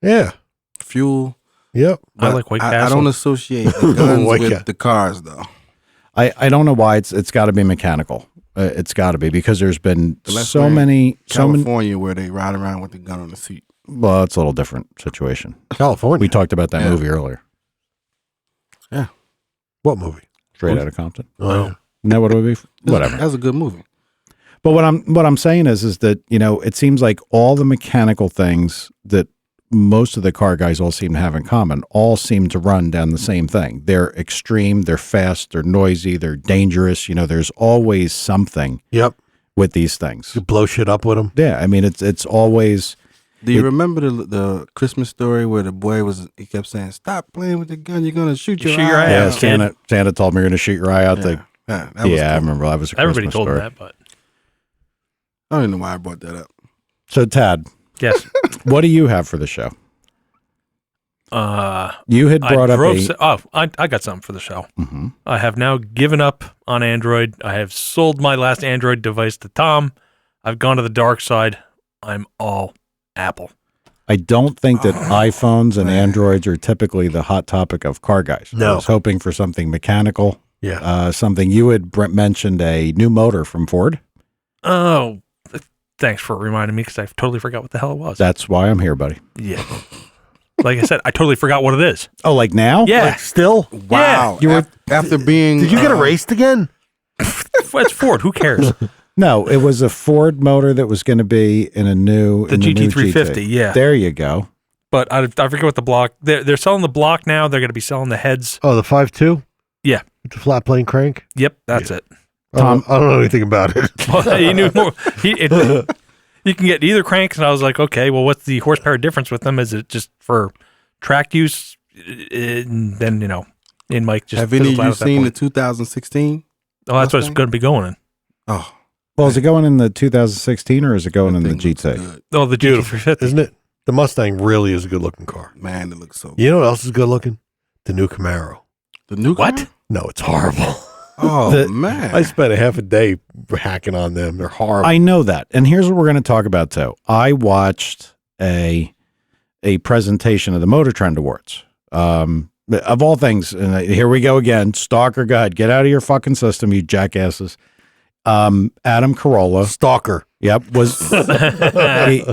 S3: Yeah.
S2: fuel.
S3: Yep.
S4: I like White
S2: I
S4: Castle.
S2: don't associate the guns
S3: White
S2: with
S3: Castle.
S2: the cars, though.
S1: I don't know why it's got to be mechanical. It's got to be because there's been
S2: Unless
S1: so
S2: we're in
S1: many.
S2: California, where they ride around with the gun on the seat.
S1: Well, it's a little different situation.
S3: California.
S1: We talked about that
S2: Yeah.
S1: movie earlier.
S3: What movie?
S1: Straight Outta Compton.
S3: Oh,
S1: Isn't that what it would be? Whatever.
S2: That's a good movie.
S1: But what I'm saying is that, you know, it seems like all the mechanical things that most of the car guys all seem to have in common all seem to run down the same thing. They're extreme, they're fast, they're noisy, they're dangerous. You know, there's always something
S3: Yep.
S1: with these things.
S3: You blow shit up with them.
S1: Yeah, I mean it's always
S2: Do you remember the Christmas story where the boy he kept saying, "Stop playing with the gun, you're gonna shoot your
S4: Shoot your
S2: eye
S4: eye
S1: yeah.
S2: out."
S4: out.
S1: Santa told me you're going to shoot your eye out.
S2: Yeah,
S1: The,
S2: yeah, that was
S1: yeah, I
S2: cool.
S1: remember that was a
S4: Everybody
S1: Christmas
S4: told
S1: story.
S4: him that, but
S2: I don't know why I brought that up.
S1: So Tad,
S4: yes.
S1: what do you have for the show?
S4: I
S1: You had brought up
S4: drove.
S1: a
S4: I got something for the show.
S1: Mhm.
S4: I have now given up on Android. I have sold my last Android device to Tom. I've gone to the dark side. I'm all Apple.
S1: I don't think that iPhones and
S2: man.
S1: Androids are typically the hot topic of car guys.
S3: No.
S1: I was hoping for something mechanical.
S3: Yeah.
S1: Something you had mentioned, a new motor from Ford.
S4: Oh, thanks for reminding me because I totally forgot what the hell it was.
S1: That's why I'm here, buddy.
S4: Yeah. Like I said, I totally forgot what it is.
S1: Oh, like now?
S4: Yeah.
S3: Like, still?
S2: Wow,
S1: You were-
S2: after being.
S3: Did you get erased again?
S4: It's Ford. Who cares?
S1: No, it was a Ford motor that was going to be in a new
S4: The
S1: in new
S4: GT350, yeah.
S1: There you go.
S4: But I forget what the block. They're selling the block now. They're going to be selling the heads.
S3: Oh, the 5.2?
S4: Yeah.
S3: With the flat plane crank?
S4: Yep, that's it.
S1: Tom-
S3: I don't know anything about it.
S4: Well, he knew more. You can get either cranks, and I was like, okay, well, what's the horsepower difference with them? Is it just for track use? And then and Mike just
S2: Have any of
S4: fizzled out
S2: you
S4: at that
S2: seen the
S4: point.
S2: 2016?
S4: Oh, that's what it's
S2: Mustang?
S4: going to be going in.
S2: Oh,
S1: Well, is it going in the 2016 or is it going in the
S2: that thing looks
S1: GT?
S2: good.
S4: Oh, the
S3: Beautiful,
S4: GT350.
S3: isn't it? The Mustang really is a good looking car.
S2: Man, it looks so good.
S3: You know what else is good looking? The new Camaro.
S2: The new
S4: What?
S2: car?
S3: No, it's horrible.
S2: Oh,
S1: The-
S2: man.
S3: I spent a half a day hacking on them. They're horrible.
S1: I know that. And here's what we're going to talk about too. I watched a presentation of the Motor Trend Awards. Of all things, and here we go again. Stalker, go ahead. Get out of your fucking system, you jackasses. Adam Carolla.
S3: Stalker.
S1: Yep.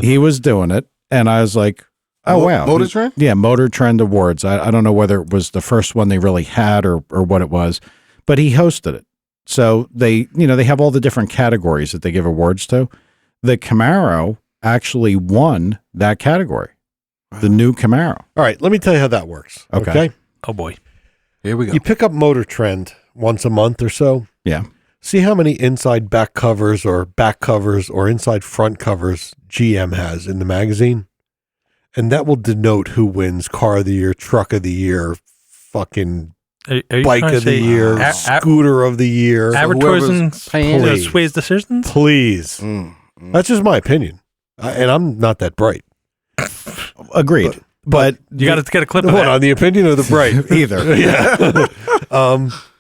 S1: He was doing it. And I was like, oh, wow.
S2: Motor Trend?
S1: Yeah, Motor Trend Awards. I don't know whether it was the first one they really had or what it was, but he hosted it. So they have all the different categories that they give awards to. The Camaro actually won that category. The new Camaro.
S3: All right, let me tell you how that works.
S1: Okay.
S4: Oh boy.
S2: Here we go.
S3: You pick up Motor Trend once a month or so.
S1: Yeah.
S3: See how many inside back covers or inside front covers GM has in the magazine. And that will denote who wins car of the year, truck of the year, fucking
S4: Are you
S3: bike
S4: trying to
S3: of the
S4: say
S3: year, scooter of the year.
S4: advertising
S2: paying
S3: it.
S4: sways decisions?
S3: Please. That's just my opinion. And I'm not that bright.
S1: Agreed. But
S4: You got to get a clip of
S3: Hold
S4: that.
S3: on, the opinion or the bright?
S1: either.
S3: Yeah.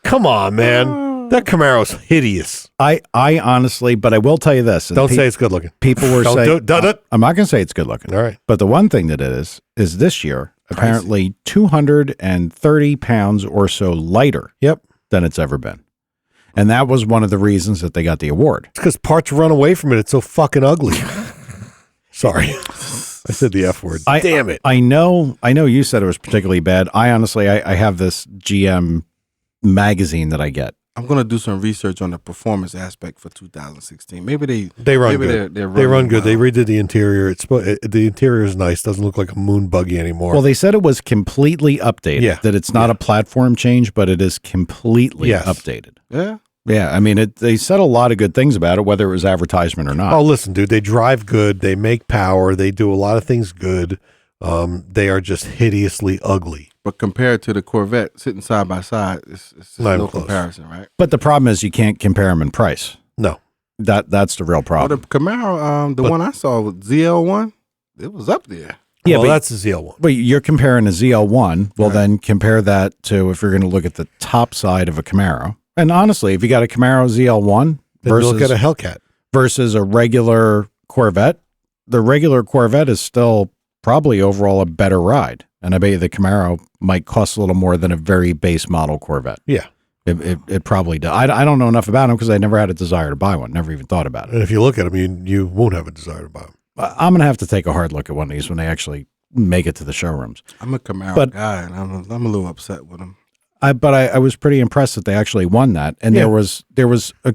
S3: Come on, man. That Camaro's hideous.
S1: I honestly, but I will tell you this. and
S3: Don't say it's good looking.
S1: people were
S3: Don't
S1: saying,
S3: do it. Done it.
S1: I'm not going to say it's good looking.
S3: All right.
S1: But the one thing that it is this year, apparently 230 pounds or so lighter
S3: Yep.
S1: than it's ever been. And that was one of the reasons that they got the award.
S3: It's because parts run away from it. It's so fucking ugly. Sorry. I said the F word. Damn it.
S1: I know you said it was particularly bad. I honestly, I have this GM magazine that I get.
S2: I'm going to do some research on the performance aspect for 2016. Maybe
S3: They run
S2: maybe
S3: good.
S2: They're
S3: They run
S2: running
S3: good. They
S2: well.
S3: redid the interior. The interior is nice. Doesn't look like a moon buggy anymore.
S1: Well, they said it was completely updated.
S3: Yeah.
S1: That it's not a platform change, but it is completely
S3: Yes.
S1: updated.
S2: Yeah.
S1: Yeah. I mean, they said a lot of good things about it, whether it was advertisement or not.
S3: Oh, listen, dude. They drive good. They make power. They do a lot of things good. They are just hideously ugly.
S2: But compared to the Corvette sitting side by side, it's just
S3: Not even
S2: no
S3: close.
S2: comparison, right?
S1: But the problem is you can't compare them in price.
S3: No.
S1: That's the real
S2: Well,
S1: problem.
S2: the Camaro, the one I saw with ZL1, it was up there.
S1: Yeah,
S3: well,
S1: but-
S3: that's the ZL1.
S1: But you're comparing a ZL1. Well,
S2: Right.
S1: then compare that to if you're going to look at the top side of a Camaro. And honestly, if you got a Camaro ZL1
S3: Then look at a
S1: versus,
S3: Hellcat.
S1: versus a regular Corvette, the regular Corvette is still probably overall a better ride. And I bet you the Camaro might cost a little more than a very base model Corvette.
S3: Yeah.
S1: It probably does. I don't know enough about them because I never had a desire to buy one. Never even thought about it.
S3: And if you look at them, you won't have a desire to buy them.
S1: I'm going to have to take a hard look at one of these when they actually make it to the showrooms.
S2: I'm a Camaro guy, and I'm a little upset with them.
S1: But I was pretty impressed that they actually won that. And there was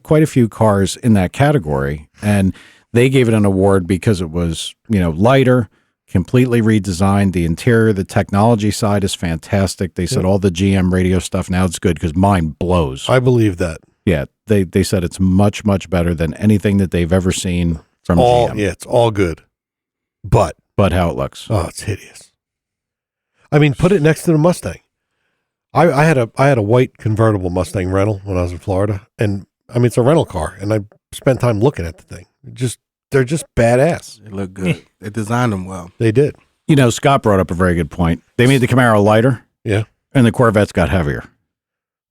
S1: quite a few cars in that category, and they gave it an award because it was, lighter, completely redesigned. The interior, the technology side is fantastic. They said all the GM radio stuff now it's good because mine blows.
S3: I believe that.
S1: Yeah, they said it's much, much better than anything that they've ever seen from GM.
S3: Yeah, it's all good. But
S1: how it looks.
S3: Oh, it's hideous. I mean, put it next to the Mustang. I had a white convertible Mustang rental when I was in Florida, and I mean it's a rental car, and I spent time looking at the thing. They're just badass.
S2: They look good. They designed them well.
S3: They did.
S1: Scott brought up a very good point. They made the Camaro lighter,
S3: Yeah.
S1: and the Corvettes got heavier.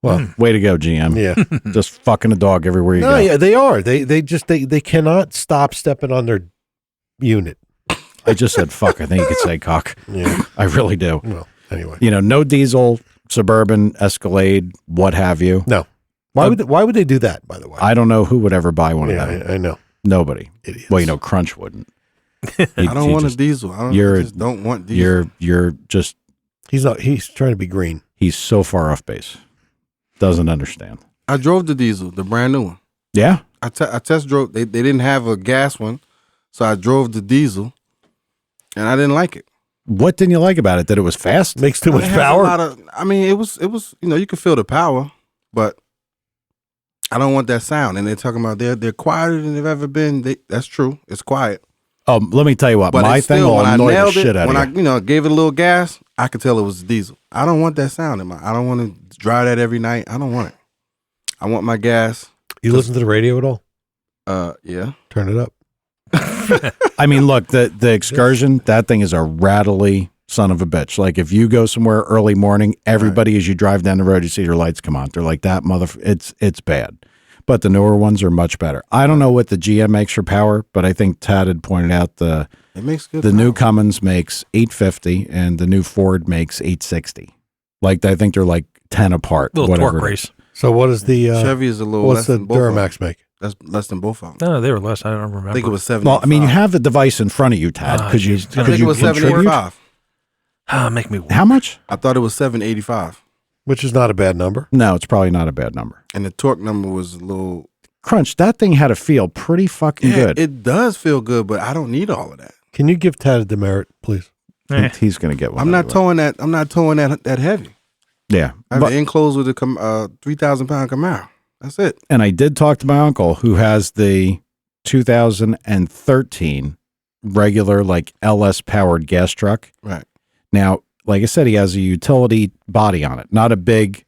S3: Well,
S1: Way to go, GM.
S3: yeah.
S1: Just fucking a dog everywhere you
S3: No,
S1: go.
S3: yeah, they are. They cannot stop stepping on their unit.
S1: I just said fuck. I think you could say cock.
S3: Yeah.
S1: I really do.
S3: Well, anyway.
S1: No diesel, Suburban, Escalade, what have you.
S3: No. Why would they do that, by the way?
S1: I don't know who would ever buy one of them.
S3: I know.
S1: Nobody.
S3: Idiots.
S1: Well, Crunch wouldn't.
S2: I don't want a diesel. I just don't want diesel.
S1: You're just.
S3: He's trying to be green.
S1: He's so far off base. Doesn't understand.
S2: I drove the diesel, the brand new one.
S1: Yeah.
S2: I test drove. They didn't have a gas one, so I drove the diesel, and I didn't like it.
S1: What didn't you like about it? That it was fast?
S3: Makes too much
S2: It has a
S3: power.
S2: lot of- it was you could feel the power, but I don't want that sound. And they're talking about they're quieter than they've ever been. That's true. It's quiet.
S1: Let me tell you what.
S2: But
S1: My
S2: it's
S1: thing
S2: still,
S1: will
S2: when I
S1: annoy the
S2: nailed
S1: shit
S2: it,
S1: out
S2: when
S1: of you.
S2: I gave it a little gas, I could tell it was diesel. I don't want that sound in my. I don't want to drive that every night. I don't want it. I want my gas.
S3: You listen to the radio at all?
S2: Yeah.
S3: Turn it up.
S1: I mean, look, the excursion, that thing is a rattly son of a bitch. Like if you go somewhere early morning, everybody as you drive down the road, you see your lights come on. They're like that it's bad. But the newer ones are much better. I don't know what the GM makes for power, but I think Tad had pointed out
S2: It makes good.
S1: the
S2: power.
S1: new Cummins makes 850 and the new Ford makes 860. Like I think they're like 10 apart.
S4: Little
S1: whatever
S4: torque
S1: it
S4: race.
S1: is.
S3: So what is the
S2: Chevy is a little
S3: what's
S2: less
S3: the
S2: than both of them.
S3: Duramax make?
S2: That's less than both of them.
S4: No, they were less. I don't remember.
S2: I think it was 70.
S1: Well, I mean, you have the device in front of you, Tad.
S4: Ah,
S1: Could you
S4: geez.
S2: I
S1: could
S2: think
S1: you
S2: it was
S1: contribute?
S2: 785.
S4: Make me.
S1: How much?
S2: I thought it was 785,
S3: Which is not a bad number.
S1: No, it's probably not a bad number.
S2: and the torque number was a little.
S1: Crunch, that thing had to feel pretty fucking good.
S2: It does feel good, but I don't need all of that.
S3: Can you give Tad a demerit, please?
S1: He's going to get one.
S2: I'm not
S1: anyway.
S2: towing that. I'm not towing that heavy.
S1: Yeah.
S2: I have
S1: But-
S2: an enclosed with a 3,000-pound Camaro. That's it.
S1: and I did talk to my uncle who has the 2013 regular, like LS powered gas truck.
S2: Right.
S1: Now, like I said, he has a utility body on it, not a big,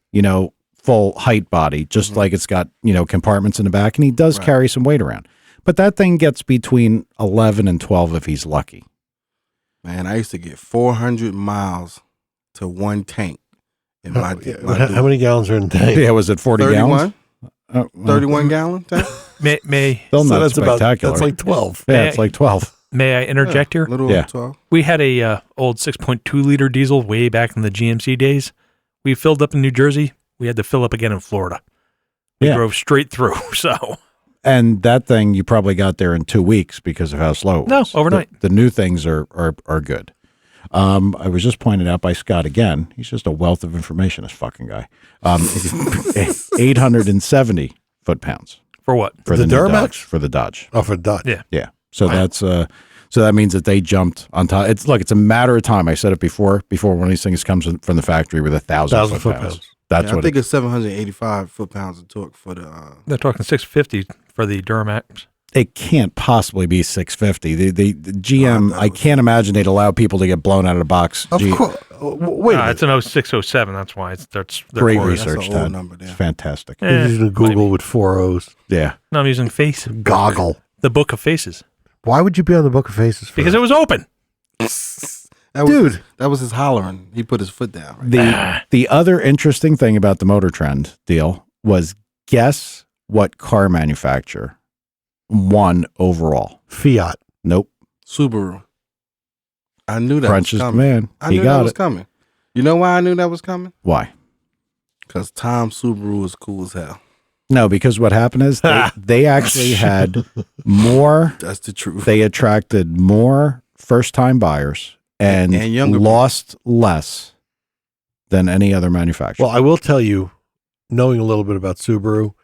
S1: full height body, just like it's got, compartments in the back. And he does carry some weight around. But that thing gets between 11 and 12 if he's lucky.
S2: Man, I used to get 400 miles to one tank. In my,
S3: How many gallons are in the tank?
S1: Yeah, was it 40 gallons?
S2: 31 gallon tank?
S4: May
S1: Still
S3: So
S1: not
S3: that's
S1: spectacular.
S3: that's like 12.
S1: yeah, it's like 12.
S4: May I interject here?
S2: Little
S1: Yeah.
S2: 12.
S4: We had a old 6.2 liter diesel way back in the GMC days. We filled up in New Jersey. We had to fill up again in Florida. We
S1: Yeah.
S4: drove straight through. So
S1: And that thing you probably got there in 2 weeks because of how slow it
S4: No,
S1: was.
S4: overnight.
S1: The new things are good. I was just pointed out by Scott again. He's just a wealth of information, this fucking guy. 870 foot-pounds
S4: for what?
S1: for
S3: The
S1: new
S3: Duramax?
S1: Dodge, for the Dodge.
S3: Oh, for Dodge.
S4: Yeah.
S1: Yeah. So that's so that means that they jumped on top. It's a matter of time. I said it before one of these things comes from the factory with 1,000
S3: 1,000
S1: foot-pounds.
S3: foot-pounds.
S1: That's
S2: Yeah, I
S1: what
S2: think
S1: it,
S2: it's 785 foot-pounds of torque for the.
S4: They're talking 650 for the Duramax.
S1: it can't possibly be 650. The GM,
S2: that
S1: I
S2: was-
S1: can't imagine they'd allow people to get blown out of the box.
S3: Of
S1: Gee,
S3: course. Wait a minute.
S4: It's an 0607. That's why that's their
S1: Great
S4: core.
S1: research,
S2: That's an old
S1: Ted.
S2: number there.
S1: It's fantastic.
S3: You're
S4: Eh,
S3: using Google with 4 O's.
S1: Yeah.
S4: No, I'm using Face,
S3: Goggle.
S4: the Book of Faces,
S3: Why would you be on the Book of Faces? For
S4: because
S3: that?
S4: it was open.
S3: Dude.
S2: That was his hollering. He put his foot down. Right?
S1: The other interesting thing about the Motor Trend deal was guess what car manufacturer won overall?
S3: Fiat.
S1: Nope.
S2: Subaru. I knew that
S1: French
S2: was
S1: is the
S2: coming.
S1: man.
S2: I
S1: He
S2: knew
S1: got
S2: that was
S1: it.
S2: coming. You know why I knew that was coming?
S1: Why?
S2: Because Tom Subaru is cool as hell.
S1: No, because what happened is they actually had more.
S2: That's the truth.
S1: They attracted more first-time buyers and
S2: younger
S1: lost less than any other manufacturer.
S3: Well, I will tell you, knowing a little bit about Subaru,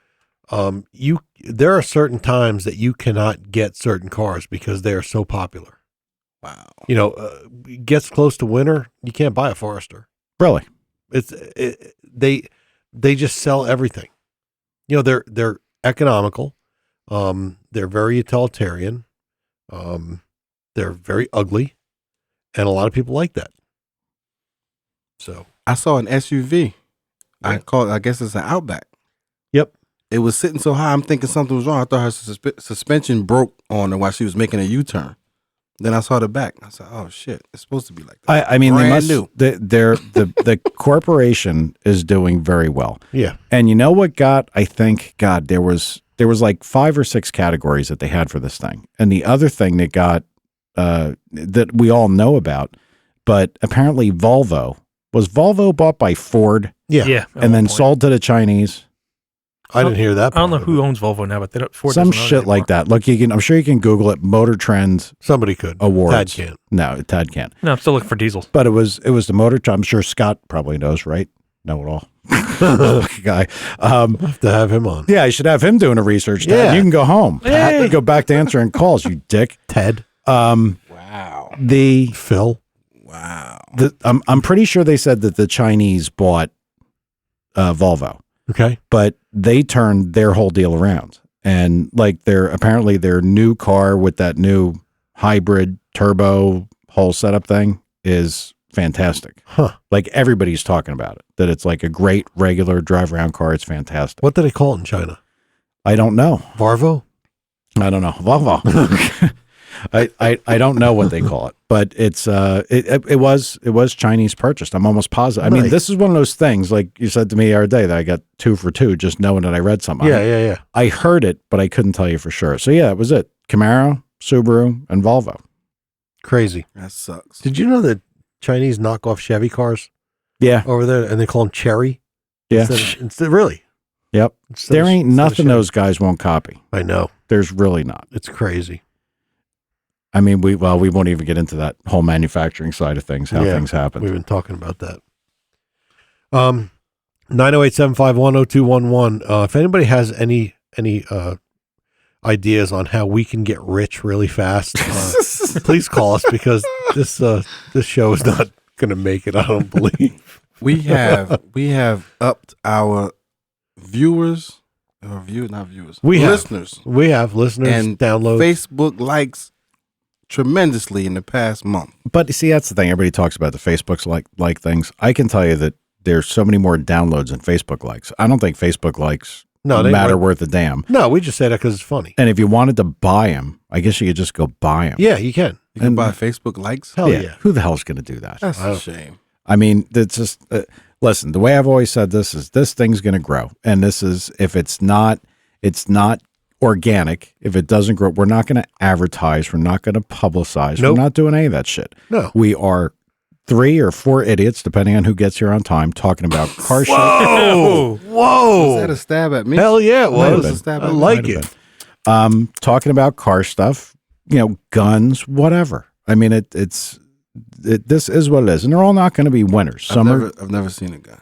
S3: there are certain times that you cannot get certain cars because they are so popular.
S2: Wow.
S3: You know, it gets close to winter, you can't buy a Forester.
S1: Really?
S3: They just sell everything. You know, they're economical. They're very utilitarian. They're very ugly, and a lot of people like that. So
S2: I saw an SUV.
S3: Yeah.
S2: I guess it's an Outback.
S3: Yep.
S2: It was sitting so high, I'm thinking something was wrong. I thought her suspension broke on her while she was making a U-turn. Then I saw the back. I said, "Oh shit, it's supposed to be like that."
S1: I mean,
S2: Brand
S1: they
S2: new.
S1: must. The corporation is doing very well.
S3: yeah,
S1: And you know what I think, God, there was like 5 or 6 categories that they had for this thing. And the other thing that got, that we all know about, but apparently Volvo bought by Ford
S3: yeah.
S4: Yeah.
S1: and then sold to the Chinese.
S3: I didn't hear that.
S4: I don't know
S3: part of
S4: who
S3: it.
S4: owns Volvo now, but Ford
S1: Some
S4: doesn't own it
S1: shit like
S4: anymore.
S1: that. Look, I'm sure you can Google it. Motor Trend
S3: Somebody could.
S1: Awards.
S3: Tad can't.
S1: No, Tad can't.
S4: No, I'm still looking for diesels.
S1: But it was the Motor Trend. I'm sure Scott probably knows, right? Know it all. Guy.
S3: Have to have him on.
S1: Yeah, I should have him doing a research. Tad.
S3: Yeah.
S1: You can go home.
S4: Hey.
S1: Go back to answering calls, you dick.
S3: Ted,
S2: Wow.
S3: Phil.
S2: Wow.
S1: I'm pretty sure they said that the Chinese bought Volvo,
S3: Okay.
S1: but they turned their whole deal around. And like apparently their new car with that new hybrid turbo whole setup thing is fantastic.
S3: Huh.
S1: Like everybody's talking about it, that it's like a great regular drive around car. It's fantastic.
S3: What do they call it in China?
S1: I don't know.
S3: Varvo?
S1: I don't know. Volvo. I don't know what they call it, but it was Chinese purchased. I'm almost positive. I mean,
S3: Nice.
S1: this is one of those things, like you said to me the other day, that I got 2 for 2 just knowing that I read something.
S3: Yeah.
S1: I heard it, but I couldn't tell you for sure. So yeah, that was it. Camaro, Subaru, and Volvo.
S3: Crazy.
S2: That sucks.
S3: Did you know that Chinese knock off Chevy cars
S1: Yeah.
S3: over there, and they call them Cherry?
S1: Yeah.
S3: Instead really.
S1: Yep.
S3: Instead
S1: There
S3: of-
S1: ain't
S3: instead of
S1: nothing
S3: Chevy.
S1: those guys won't copy.
S3: I know.
S1: There's really not.
S3: It's crazy.
S1: I mean, we won't even get into that whole manufacturing side of things, how
S3: Yeah,
S1: things happen.
S3: We've been talking about that. 908-751-0211. If anybody has any ideas on how we can get rich really fast, please call us, because this show is not going to make it, I don't believe.
S2: We have upped our viewers, not viewers.
S3: We have.
S2: listeners
S3: We have listeners,
S2: and
S3: downloads.
S2: Facebook likes tremendously in the past month.
S1: But you see, that's the thing. Everybody talks about the Facebook's like things. I can tell you that there's so many more downloads than Facebook likes. I don't think Facebook likes
S3: No, they
S1: matter
S3: weren't-
S1: worth a damn.
S3: No, we just say that because it's funny.
S1: And if you wanted to buy them, I guess you could just go buy them.
S3: Yeah, you can.
S2: You can buy Facebook likes.
S3: Hell yeah.
S1: Who the hell's going to do that?
S2: That's
S3: I
S2: a
S3: don't-
S2: shame.
S1: I mean, it's just listen. The way I've always said this is this thing's going to grow, and this is if it's not organic. If it doesn't grow, we're not going to advertise. We're not going to publicize.
S3: Nope.
S1: We're not doing any of that shit.
S3: No.
S1: We are 3 or 4 idiots, depending on who gets here on time, talking about car shit.
S3: Whoa!
S2: Was
S3: Whoa!
S2: that a stab at me?
S3: Hell yeah, it
S1: Might have
S3: was.
S1: been.
S2: a stab
S3: I
S2: at me.
S3: like
S1: Might have
S3: it.
S1: Talking about car stuff, guns, whatever. I mean, this is what it is, and they're all not going to be winners.
S2: I've never seen a guy.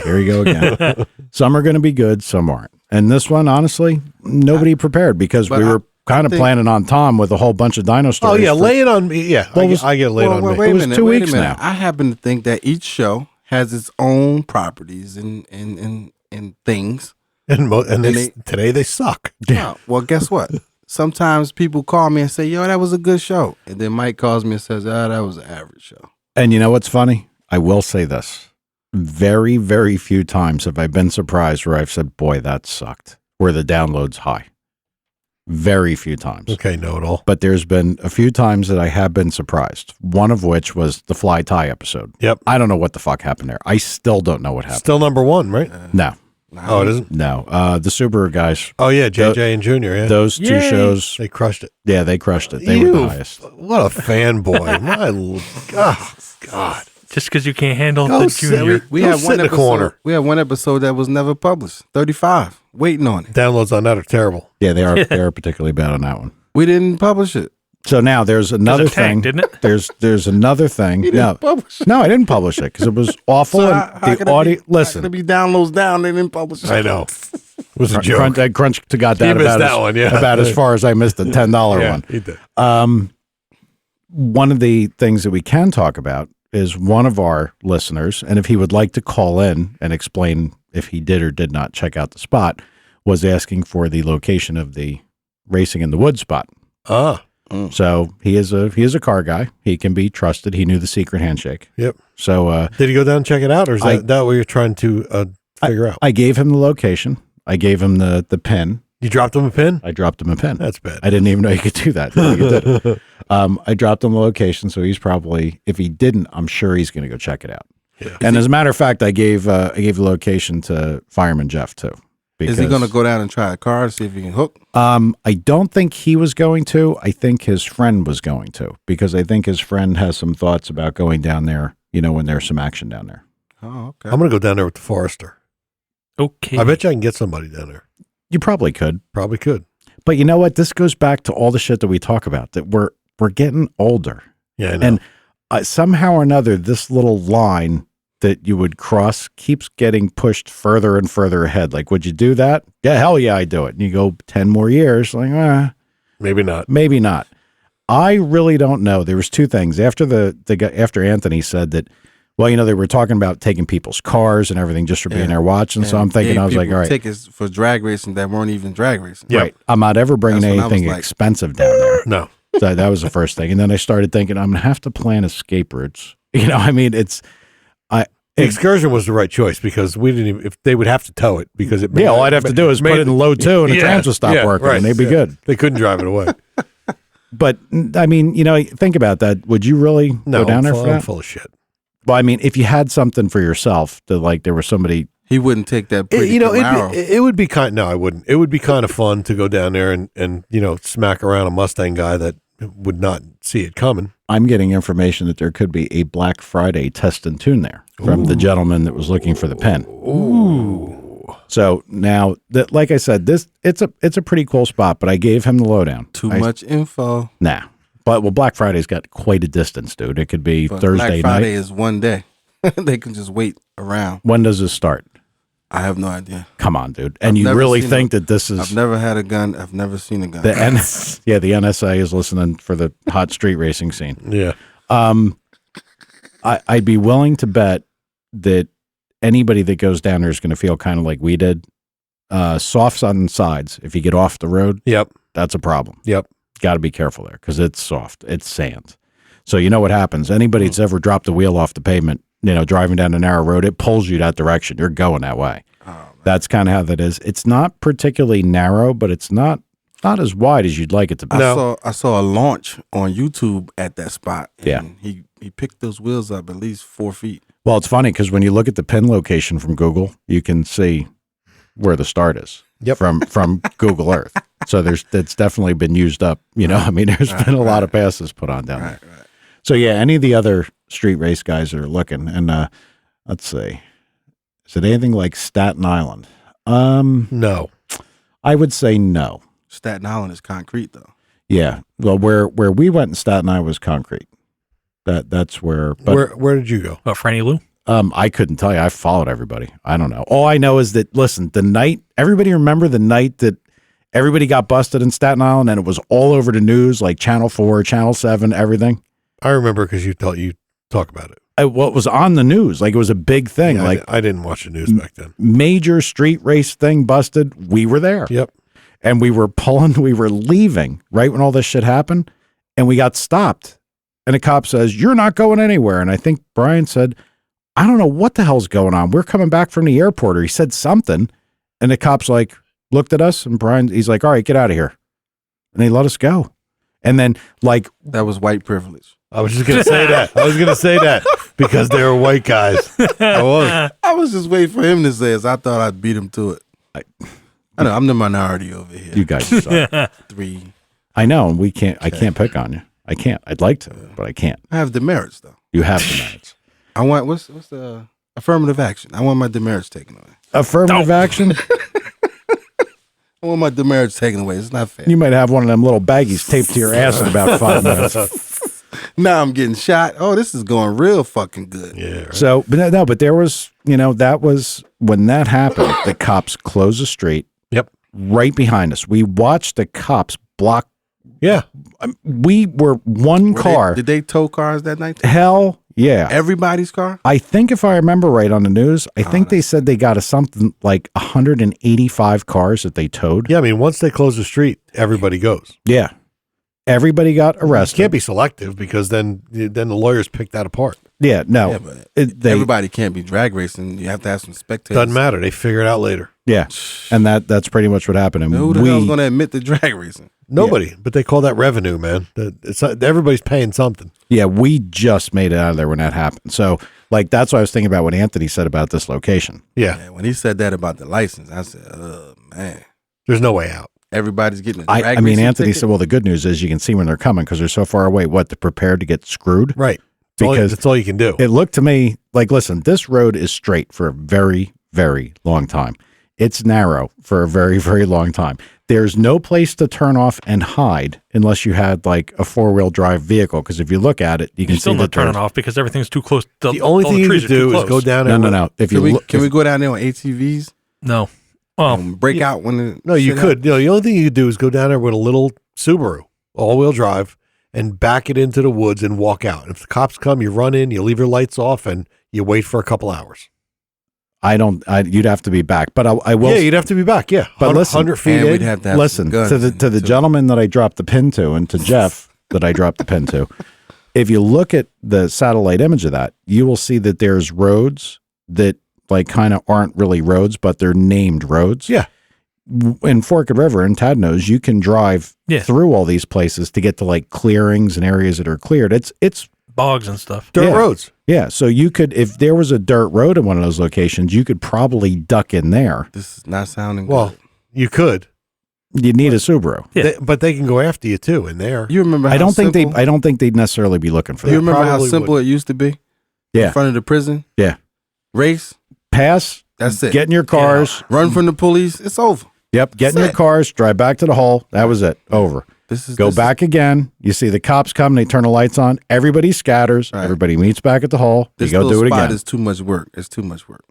S1: Here you go again. Some are going to be good, some aren't. And this one, honestly, nobody prepared, because
S2: but
S1: we were kind of
S2: think-
S1: planning on Tom with a whole bunch of Dyno
S3: Oh
S1: stories.
S3: yeah, lay it on me. Yeah,
S1: Well,
S3: I get laid on me.
S2: Wait
S1: It
S2: a
S1: was
S2: minute.
S1: 2
S2: wait a
S1: weeks
S2: minute.
S1: now.
S2: I happen to think that each show has its own properties and things.
S3: And
S2: they-
S3: today they suck.
S2: Yeah. Well, guess what? Sometimes people call me and say, "Yo, that was a good show," and then Mike calls me and says, "Ah, that was an average show."
S1: And you know what's funny? I will say this. Very, very few times have I been surprised where I've said, boy, that sucked, where the download's high. Very few times.
S3: Okay, know it all.
S1: But there's been a few times that I have been surprised. One of which was the fly tie episode.
S3: Yep.
S1: I don't know what the fuck happened there. I still don't know what happened.
S3: Still number one, right?
S1: No.
S3: Oh, it isn't?
S1: No. The Subaru guys,
S3: Oh, yeah, JJ and Junior, yeah.
S1: those two
S4: Yay.
S1: shows,
S3: They crushed it.
S1: yeah, they crushed it. They were the highest.
S3: What a fanboy. God.
S4: Just because you can't handle
S3: Go
S4: the
S3: sit-
S4: junior.
S2: We
S3: Go
S2: had
S3: sit
S2: one
S3: in the
S2: episode.
S3: corner.
S2: We had one episode that was never published. 35, waiting on it.
S3: Downloads on that are terrible.
S1: Yeah, they are particularly bad on that one.
S2: We didn't publish it.
S1: So now there's another
S4: it tanked,
S1: thing.
S4: didn't it?
S1: There's another thing.
S2: We didn't publish it.
S1: No, I didn't publish it because it was awful.
S2: So
S1: and
S2: how
S1: the
S2: could it
S1: audio.
S2: be,
S1: Listen,
S2: how could it be downloads down? They didn't publish it.
S3: I know. It was a joke.
S1: Crunch to got
S3: He
S1: that
S3: missed
S1: about
S3: that one, yeah.
S1: about as far as I missed the $10
S3: Yeah,
S1: one.
S3: he did.
S1: One of the things that we can talk about is one of our listeners, and if he would like to call in and explain if he did or did not check out the spot, was asking for the location of the Racing in the Woods spot.
S3: Ah,
S1: So he is a car guy. He can be trusted. He knew the secret handshake.
S3: yep.
S1: So
S3: Did he go down and check it out, or is that what you're trying to figure out?
S1: I gave him the location. I gave him the pin.
S3: You dropped him a pin?
S1: I dropped him a pin.
S3: That's bad.
S1: I didn't even know you could do that. You did it. I dropped him the location, so he's probably, if he didn't, I'm sure he's going to go check it out.
S3: Yeah.
S1: And as a matter of fact, I gave the location to Fireman Jeff too.
S2: Is he going to go down and try a car to see if he can hook?
S1: I don't think he was going to. I think his friend was going to, because I think his friend has some thoughts about going down there, when there's some action down there.
S2: Oh, okay.
S3: I'm going to go down there with the Forester.
S4: Okay.
S3: I bet you I can get somebody down there.
S1: You probably could.
S3: Probably could.
S1: But you know what? This goes back to all the shit that we talk about, that we're getting older.
S3: Yeah, I know.
S1: And somehow or another, this little line that you would cross keeps getting pushed further and further ahead. Like, would you do that? Yeah, hell yeah, I do it. And you go 10 more years, like,
S3: Maybe not.
S1: maybe not. I really don't know. There was two things. After after Anthony said that, well, they were talking about taking people's cars and everything just for being there watching. So I'm thinking, I was like, all right.
S2: Tickets for drag racing that weren't even drag racing.
S3: Yeah.
S1: Right. I'm not ever bringing
S2: That's when I was
S1: anything
S2: like-
S1: expensive down there.
S3: No.
S1: So that was the first thing. And then I started thinking, I'm going to have to plan escape routes.
S3: The excursion was the right choice because we didn't even, if they would have to tow it because it.
S1: All I'd have to do is put it in low 2 and the trams would stop working and they'd be good.
S3: They couldn't drive it away.
S1: But think about that. Would you really go down there for
S3: I'm
S1: that?
S3: full of shit.
S1: Well, if you had something for yourself that there was somebody,
S2: He wouldn't take that pretty Camaro.
S3: It would be kind. No, I wouldn't. It would be kind of fun to go down there and smack around a Mustang guy that would not see it coming.
S1: I'm getting information that there could be a Black Friday test and tune there from the gentleman that was looking for the pen.
S3: Ooh.
S1: So now that, like I said, it's a pretty cool spot, but I gave him the lowdown.
S2: Too much info.
S1: Nah. But Black Friday's got quite a distance, dude. It could be
S2: But
S1: Thursday
S2: Black Friday
S1: night.
S2: is one day. They can just wait around.
S1: When does this start?
S2: I have no idea.
S1: Come on, dude. And
S2: I've
S1: you
S2: never
S1: really
S2: seen
S1: think that this is
S2: I've never had a gun. I've never seen a gun.
S1: the the NSA is listening for the hot street racing scene.
S3: Yeah.
S1: I'd be willing to bet that anybody that goes down there is going to feel kind of like we did. Softs on the sides. If you get off the road,
S3: Yep.
S1: that's a problem.
S3: Yep.
S1: Got to be careful there because it's soft. It's sand. So you know what happens. Anybody that's ever dropped the wheel off the pavement, driving down a narrow road, it pulls you that direction. You're going that way. That's kind of how that is. It's not particularly narrow, but it's not as wide as you'd like it to be.
S2: I saw a launch on YouTube at that spot. And
S1: Yeah.
S2: He picked those wheels up at least 4 feet.
S1: Well, it's funny because when you look at the pin location from Google, you can see where the start is from Google Earth. So it's definitely been used up. There's been a lot of passes put on down there.
S2: Right.
S1: So yeah, any of the other street race guys that are looking, and let's see, is it anything like Staten Island?
S3: No.
S1: I would say no.
S2: Staten Island is concrete though.
S1: Yeah. Well, where we went in Staten Island was concrete. That's where. But,
S3: Where did you go?
S4: Franny Lou?
S1: I couldn't tell you. I followed everybody. I don't know. All I know is that, listen, the night, everybody remember the night that everybody got busted in Staten Island and it was all over the news, like Channel 4, Channel 7, everything?
S3: I remember because you talk about it.
S1: It was on the news. Like it was a big thing.
S3: Yeah,
S1: like
S3: I didn't watch the news back then.
S1: major street race thing busted. We were there.
S3: Yep.
S1: And we were leaving right when all this shit happened. And we got stopped. And a cop says, "You're not going anywhere." And I think Brian said, "I don't know what the hell's going on. We're coming back from the airport," or he said something. And the cop's like, looked at us, and he's like, "All right, get out of here." And they let us go. And then like
S2: That was white privilege.
S3: I was just gonna say that. Because they were white guys.
S2: I was just waiting for him to say it. So I thought I'd beat him to it. I know I'm the minority over here.
S1: you guys suck.
S2: 3.
S1: I know, and I can't pick on you. I can't. I'd like to, but I can't.
S2: I have demerits though.
S1: You have the merits.
S2: I want what's the affirmative action? I want my demerits taken away.
S1: Affirmative action?
S2: I want my demerits taken away. It's not fair.
S1: You might have one of them little baggies taped to your ass in about 5 minutes.
S2: Now I'm getting shot. Oh, this is going real fucking good.
S3: Yeah. Right.
S1: So, but there was, that was when that happened, the cops closed the street.
S3: Yep.
S1: Right behind us. We watched the cops block.
S3: Yeah.
S1: We were car.
S2: Did they tow cars that night?
S1: Hell yeah.
S2: Everybody's car?
S1: I think if I remember right on the news, I think they said they got something like 185 cars that they towed.
S3: Yeah, I mean, once they close the street, everybody goes.
S1: Yeah. Everybody got arrested.
S3: You can't be selective because then the lawyers pick that apart.
S1: Yeah, no.
S2: Yeah, but everybody can't be drag racing. You have to have some spectators.
S3: Doesn't matter. They figure it out later.
S1: Yeah. And that's pretty much what happened. And
S2: Who the hell's going to admit to drag racing?
S3: Nobody, but they call that revenue, man. It's everybody's paying something.
S1: Yeah, we just made it out of there when that happened. So, like, that's what I was thinking about what Anthony said about this location.
S3: Yeah.
S2: When he said that about the license, I said, oh, man.
S3: There's no way out.
S2: Everybody's getting a drag
S1: I mean,
S2: racing
S1: Anthony
S2: ticket?
S1: said, well, the good news is you can see when they're coming because they're so far away. What, they're prepared to get screwed?
S3: Right.
S1: Because
S3: that's all you can do.
S1: It looked to me like, listen, this road is straight for a very, very long time. It's narrow for a very, very long time. There's no place to turn off and hide unless you had like a 4-wheel drive vehicle. Because if you look at it, you can
S4: still
S1: see
S4: not
S1: that
S4: turning off because everything's too close.
S3: The only thing you can do is go down.
S1: No. If
S2: Can,
S1: you
S2: we,
S1: look,
S2: can we go down there on ATVs?
S4: No. Well,
S2: Break out when the
S3: No, you
S2: shit
S3: could. The only thing you could do is go down there with a little Subaru, all-wheel drive, and back it into the woods and walk out. If the cops come, you run in, you leave your lights off, and you wait for a couple hours.
S1: you'd have to be back, but I will.
S3: Yeah, you'd have to be back. Yeah,
S1: But listen,
S3: 100 feet
S2: And
S3: in.
S2: we'd have to have
S1: Listen
S2: some guns
S1: to the
S2: too.
S1: gentleman that I dropped the pin to, and to Jeff that I dropped the pin to. If you look at the satellite image of that, you will see that there's roads that like kind of aren't really roads, but they're named roads.
S3: Yeah.
S1: In Forked River and Tad knows, you can drive
S4: Yeah.
S1: through all these places to get to like clearings and areas that are cleared. It's
S4: bogs and stuff.
S3: dirt
S1: yeah.
S3: roads.
S1: yeah. So you could, if there was a dirt road in one of those locations, you could probably duck in there.
S2: This is not sounding
S3: Well,
S2: good.
S3: you could,
S1: You need a Subaru.
S4: Yeah.
S3: but they can go after you too in there.
S2: You remember how
S1: I don't think
S2: simple,
S1: I don't think they'd necessarily be looking for
S2: You
S1: that.
S2: remember how
S3: Probably
S2: simple it used to be?
S1: Yeah.
S2: In front of the prison?
S1: Yeah.
S2: Race?
S1: Pass.
S2: That's it.
S1: Get in your cars.
S2: Run from the police. It's over.
S1: Yep. Get in your
S2: That's it.
S1: cars. Drive back to the hall. That was it. Over. Go
S2: This
S1: back again. You see the cops come. They turn the lights on. Everybody scatters.
S2: Right.
S1: Everybody meets back at the hall.
S2: This
S1: You go
S2: little
S1: do it
S2: spot
S1: again.
S2: is too much work. It's too much work.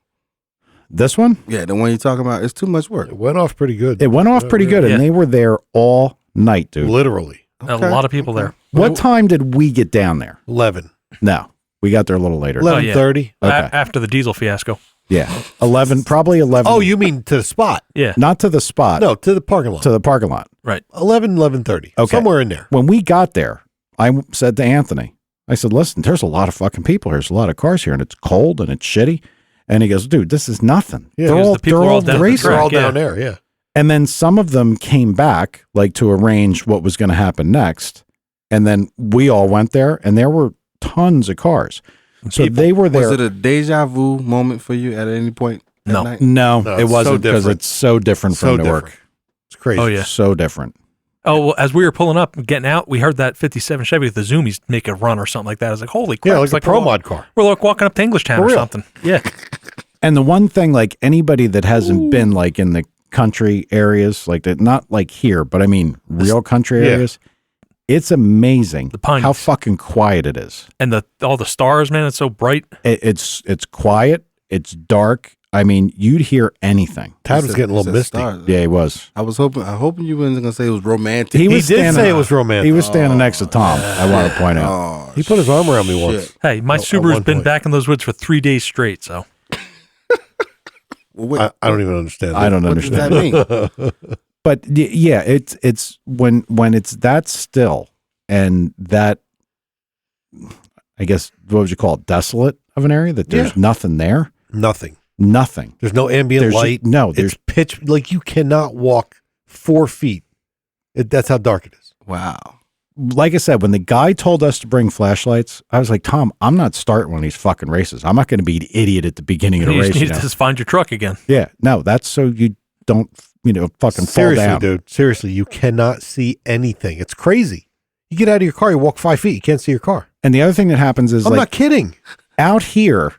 S1: This one?
S2: Yeah, the one you're talking about, it's too much work.
S3: It went off pretty good.
S1: It went off pretty good,
S4: Yeah.
S1: and they were there all night, dude.
S3: Literally
S4: A lot of people there.
S1: What time did we get down there?
S3: 11.
S1: No, we got there a little later.
S3: 11:30.
S1: Okay.
S4: After the diesel fiasco.
S1: Yeah, 11, probably 11.
S3: Oh, you mean to the spot?
S4: Yeah.
S1: not to the spot.
S3: No, to the parking lot.
S1: to the parking lot.
S4: Right.
S3: 11:30.
S1: Okay.
S3: Somewhere in there.
S1: When we got there, I said to Anthony, I said, listen, there's a lot of fucking people here. There's a lot of cars here, and it's cold and it's shitty. And he goes, dude, this is nothing.
S3: Yeah,
S1: they're
S4: because
S1: all,
S4: the people
S1: they're
S4: are all
S1: all
S4: down at the
S1: racing.
S3: They're all
S4: Yeah.
S3: down there. Yeah.
S1: And then some of them came back, like to arrange what was going to happen next. And then we all went there, and there were tons of cars. So
S4: People.
S1: they were there.
S2: Was it a deja vu moment for you at any point that
S4: No.
S2: night?
S1: No,
S3: No,
S1: it
S3: it's
S1: wasn't
S3: so
S1: because
S3: different.
S1: it's so different
S3: So
S1: from Newark.
S3: different. It's crazy.
S4: Oh, yeah.
S1: So different.
S4: Oh, well, as we were pulling up and getting out, we heard that 57 Chevy with the Zoomies make a run or something like that. I was like, holy crap.
S3: Yeah, like
S4: It's
S3: a pro
S4: we're,
S3: mod car.
S4: we're like walking up to Englishtown
S3: For
S4: or
S3: real.
S4: something. Yeah.
S1: And the one thing, like anybody that hasn't been like in the country areas, like that, not like here, but I mean real country
S3: Yeah.
S1: areas, it's amazing
S4: The pines.
S1: how fucking quiet it is.
S4: And all the stars, man, it's so bright.
S1: It's quiet. It's dark. I mean, you'd hear anything.
S3: Tad was getting a little misty.
S1: Yeah, he was.
S2: I was hoping you weren't gonna say it was romantic.
S3: He
S1: was
S3: did
S1: standing-
S3: say it was romantic.
S1: He was standing next to Tom. I want to point out.
S2: Oh,
S3: He put his arm around me once.
S2: shit.
S4: Hey, my
S3: At
S4: Subaru's
S3: one
S4: been
S3: point.
S4: back in those woods for 3 days straight. So
S2: Well, wait,
S3: I don't even understand.
S1: I don't
S2: what does
S1: understand.
S2: that mean?
S1: But yeah, it's when it's that still and that, I guess, what would you call it, desolate of an area, that there's nothing there.
S3: Nothing.
S1: Nothing.
S3: There's no ambient
S1: There's
S3: light.
S1: no. There's
S3: It's pitch. Like you cannot walk 4 feet. That's how dark it is.
S2: Wow.
S1: like I said, when the guy told us to bring flashlights, I was like, Tom, I'm not starting one of these fucking races. I'm not going to be an idiot at the beginning of the race.
S4: You
S1: You
S4: need
S1: know?
S4: to just find your truck again.
S1: Yeah, no, that's so you don't, fucking
S3: Seriously,
S1: fall down.
S3: dude. Seriously, you cannot see anything. It's crazy. You get out of your car, you walk 5 feet, you can't see your car.
S1: And the other thing that happens is
S3: I'm
S1: like
S3: not kidding.
S1: out here,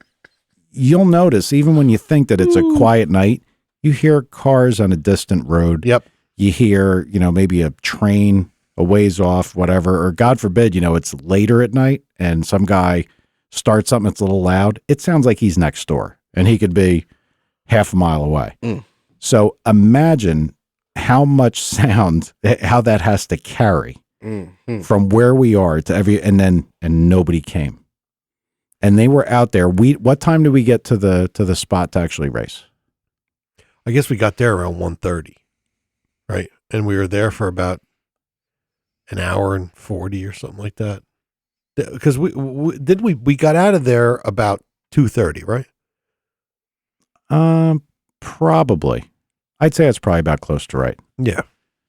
S1: you'll notice even when you think that it's a quiet night, you hear cars on a distant road.
S3: Yep.
S1: You hear, maybe a train a ways off, whatever, or God forbid, it's later at night and some guy starts something that's a little loud. It sounds like he's next door and he could be half a mile away. So imagine how much sound, how that has to carry from where we are to and nobody came. And they were out there. What time did we get to the spot to actually race?
S3: I guess we got there around 1:30, right? And we were there for about an hour and 40 or something like that. Because we got out of there about 2:30, right?
S1: Probably. I'd say it's probably about close to right.
S3: Yeah.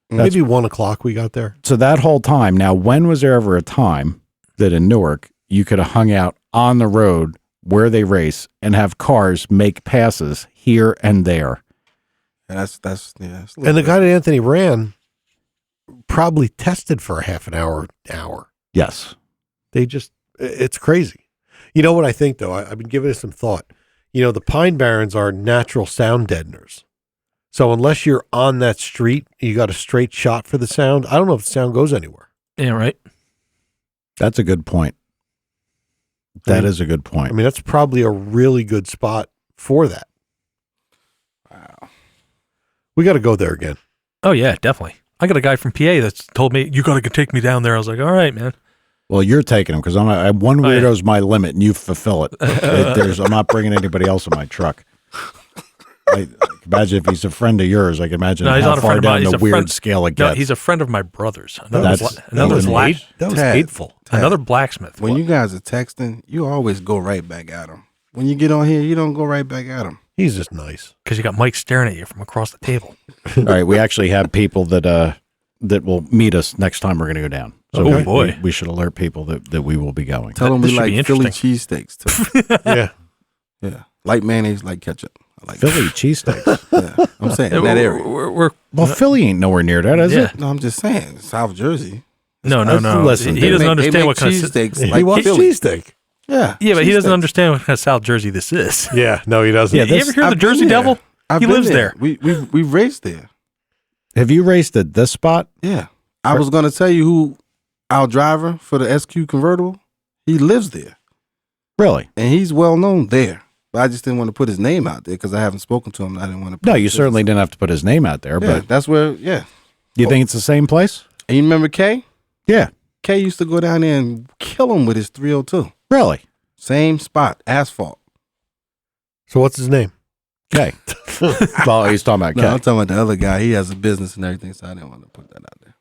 S3: Maybe 1 o'clock we got there.
S1: So that whole time, now when was there ever a time that in Newark you could have hung out on the road where they race and have cars make passes here and there?
S2: And that's
S3: And the guy that Anthony ran probably tested for a half an hour.
S1: Yes.
S3: It's crazy. You know what I think though? I've been giving it some thought. The Pine Barrens are natural sound deadeners. So unless you're on that street, you got a straight shot for the sound. I don't know if the sound goes anywhere.
S4: Yeah, right.
S1: That's a good point. That is a good point.
S3: I mean, that's probably a really good spot for that.
S2: Wow.
S3: We got to go there again.
S4: Oh yeah, definitely. I got a guy from PA that's told me you got to take me down there. I was like, all right, man.
S1: Well, you're taking them because one weirdo's my limit, and you fulfill it. I'm not bringing anybody else in my truck. I imagine if he's a friend of yours, I can imagine
S4: No, he's
S1: how
S4: not a
S1: far
S4: friend of mine.
S1: down
S4: He's
S1: the
S4: a
S1: weird
S4: friend-
S1: scale it
S4: No,
S1: gets.
S4: he's a friend of my brother's.
S1: That
S3: Was
S2: Ted.
S3: hateful.
S4: Another blacksmith.
S2: When you guys are texting, you always go right back at them. When you get on here, you don't go right back at them.
S3: He's just nice.
S4: Because you got Mike staring at you from across the table.
S1: All right, we actually have people that will meet us next time we're going to go down. So
S4: Oh, boy.
S1: we should alert people that we will be going.
S2: Tell them
S4: This
S2: we
S4: should be
S2: like Philly
S4: interesting.
S2: cheesesteaks too.
S3: Yeah.
S2: Yeah, like mayonnaise, like ketchup. I like
S1: Philly cheesesteaks.
S2: Yeah, I'm saying in that area.
S4: We're
S1: Well, Philly ain't nowhere near that, is
S4: Yeah.
S1: it?
S2: No, I'm just saying South Jersey.
S4: no.
S3: Listen,
S4: He
S3: they
S4: doesn't
S2: They
S4: understand
S2: make
S4: what kind of.
S2: cheesesteaks
S3: He
S2: like
S3: wants
S2: Philly.
S3: cheesesteak.
S2: Yeah,
S4: Yeah, but he doesn't
S2: cheesesteaks.
S4: understand what kind of South Jersey this is.
S3: Yeah. No, he doesn't.
S1: Yeah,
S4: You ever hear
S2: I've
S4: the
S2: been
S4: Jersey
S2: there.
S4: Devil?
S2: I've
S4: He
S2: been
S4: lives there.
S2: We raced there.
S1: Have you raced at this spot?
S2: Yeah, I was gonna tell you who our driver for the SQ convertible. He lives there,
S1: Really?
S2: and he's well known there. But I just didn't want to put his name out there because I haven't spoken to him. And I didn't want to.
S1: No, you certainly didn't have to put his name out there,
S2: Yeah,
S1: but
S2: that's where. Yeah,
S1: you think it's the same place?
S2: and you remember Kay?
S1: Yeah.
S2: Kay used to go down there and kill him with his 302.
S1: Really?
S2: Same spot, asphalt.
S3: So what's his name?
S1: Okay. Well, he's talking about
S2: No, I'm
S1: Kay.
S2: talking about the other guy. He has a business and everything, so I didn't want to put that out there.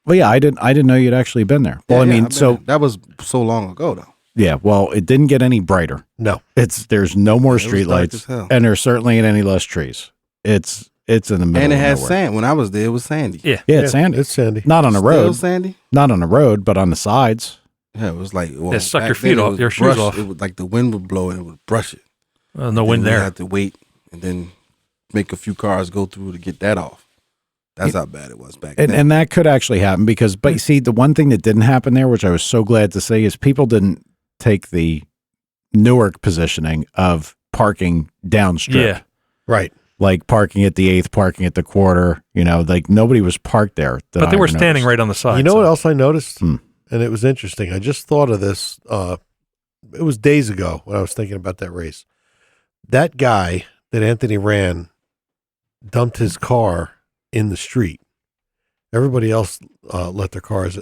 S1: Well, yeah, I didn't know you'd actually been there. Well,
S2: Yeah,
S1: I
S2: yeah,
S1: mean,
S2: I've been
S1: so
S2: there. That was so long ago, though.
S1: yeah, well, it didn't get any brighter.
S3: No.
S1: There's no more
S2: It was
S1: street
S2: dark
S1: lights,
S2: as hell.
S1: and there certainly ain't any less trees. It's in the middle
S2: And it
S1: of
S2: had
S1: nowhere.
S2: sand. When I was there, it was sandy.
S4: Yeah.
S1: Yeah, it's sandy.
S3: It's Sandy.
S1: Not on the
S2: Still
S1: road.
S2: sandy?
S1: Not on the road, but on the sides.
S2: Yeah, it was like, well,
S4: Yeah, suck
S2: back
S4: your
S2: then
S4: feet
S2: it
S4: off-
S2: was
S4: your shoes
S2: brushed.
S4: off.
S2: It would, like the wind would blow and it would brush it.
S4: No wind
S2: And we
S4: there.
S2: had to wait and then make a few cars go through to get that off. That's how bad it was back then.
S1: And that could actually happen because, but you see, the one thing that didn't happen there, which I was so glad to see, is people didn't take the Newark positioning of parking downstrip.
S4: Yeah.
S3: Right.
S1: Like parking at the 8th, parking at the quarter, like nobody was parked there. that
S4: But they
S1: I
S4: were standing
S1: noticed.
S4: right on the side.
S3: You know
S4: so-
S3: what else I noticed?
S1: Hmm.
S3: And it was interesting. I just thought of this. It was days ago when I was thinking about that race. That guy that Anthony ran dumped his car in the street. Everybody else let their cars,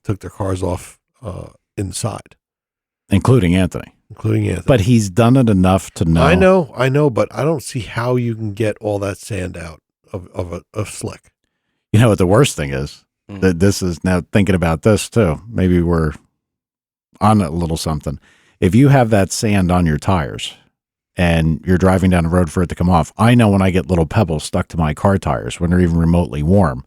S3: took their cars off inside,
S1: Including Anthony.
S3: including Anthony.
S1: But he's done it enough to know.
S3: I know, but I don't see how you can get all that sand out of slick.
S1: You know what the worst thing is?
S2: Mm.
S1: That this is now thinking about this too. Maybe we're on a little something. If you have that sand on your tires and you're driving down the road for it to come off, I know when I get little pebbles stuck to my car tires when they're even remotely warm,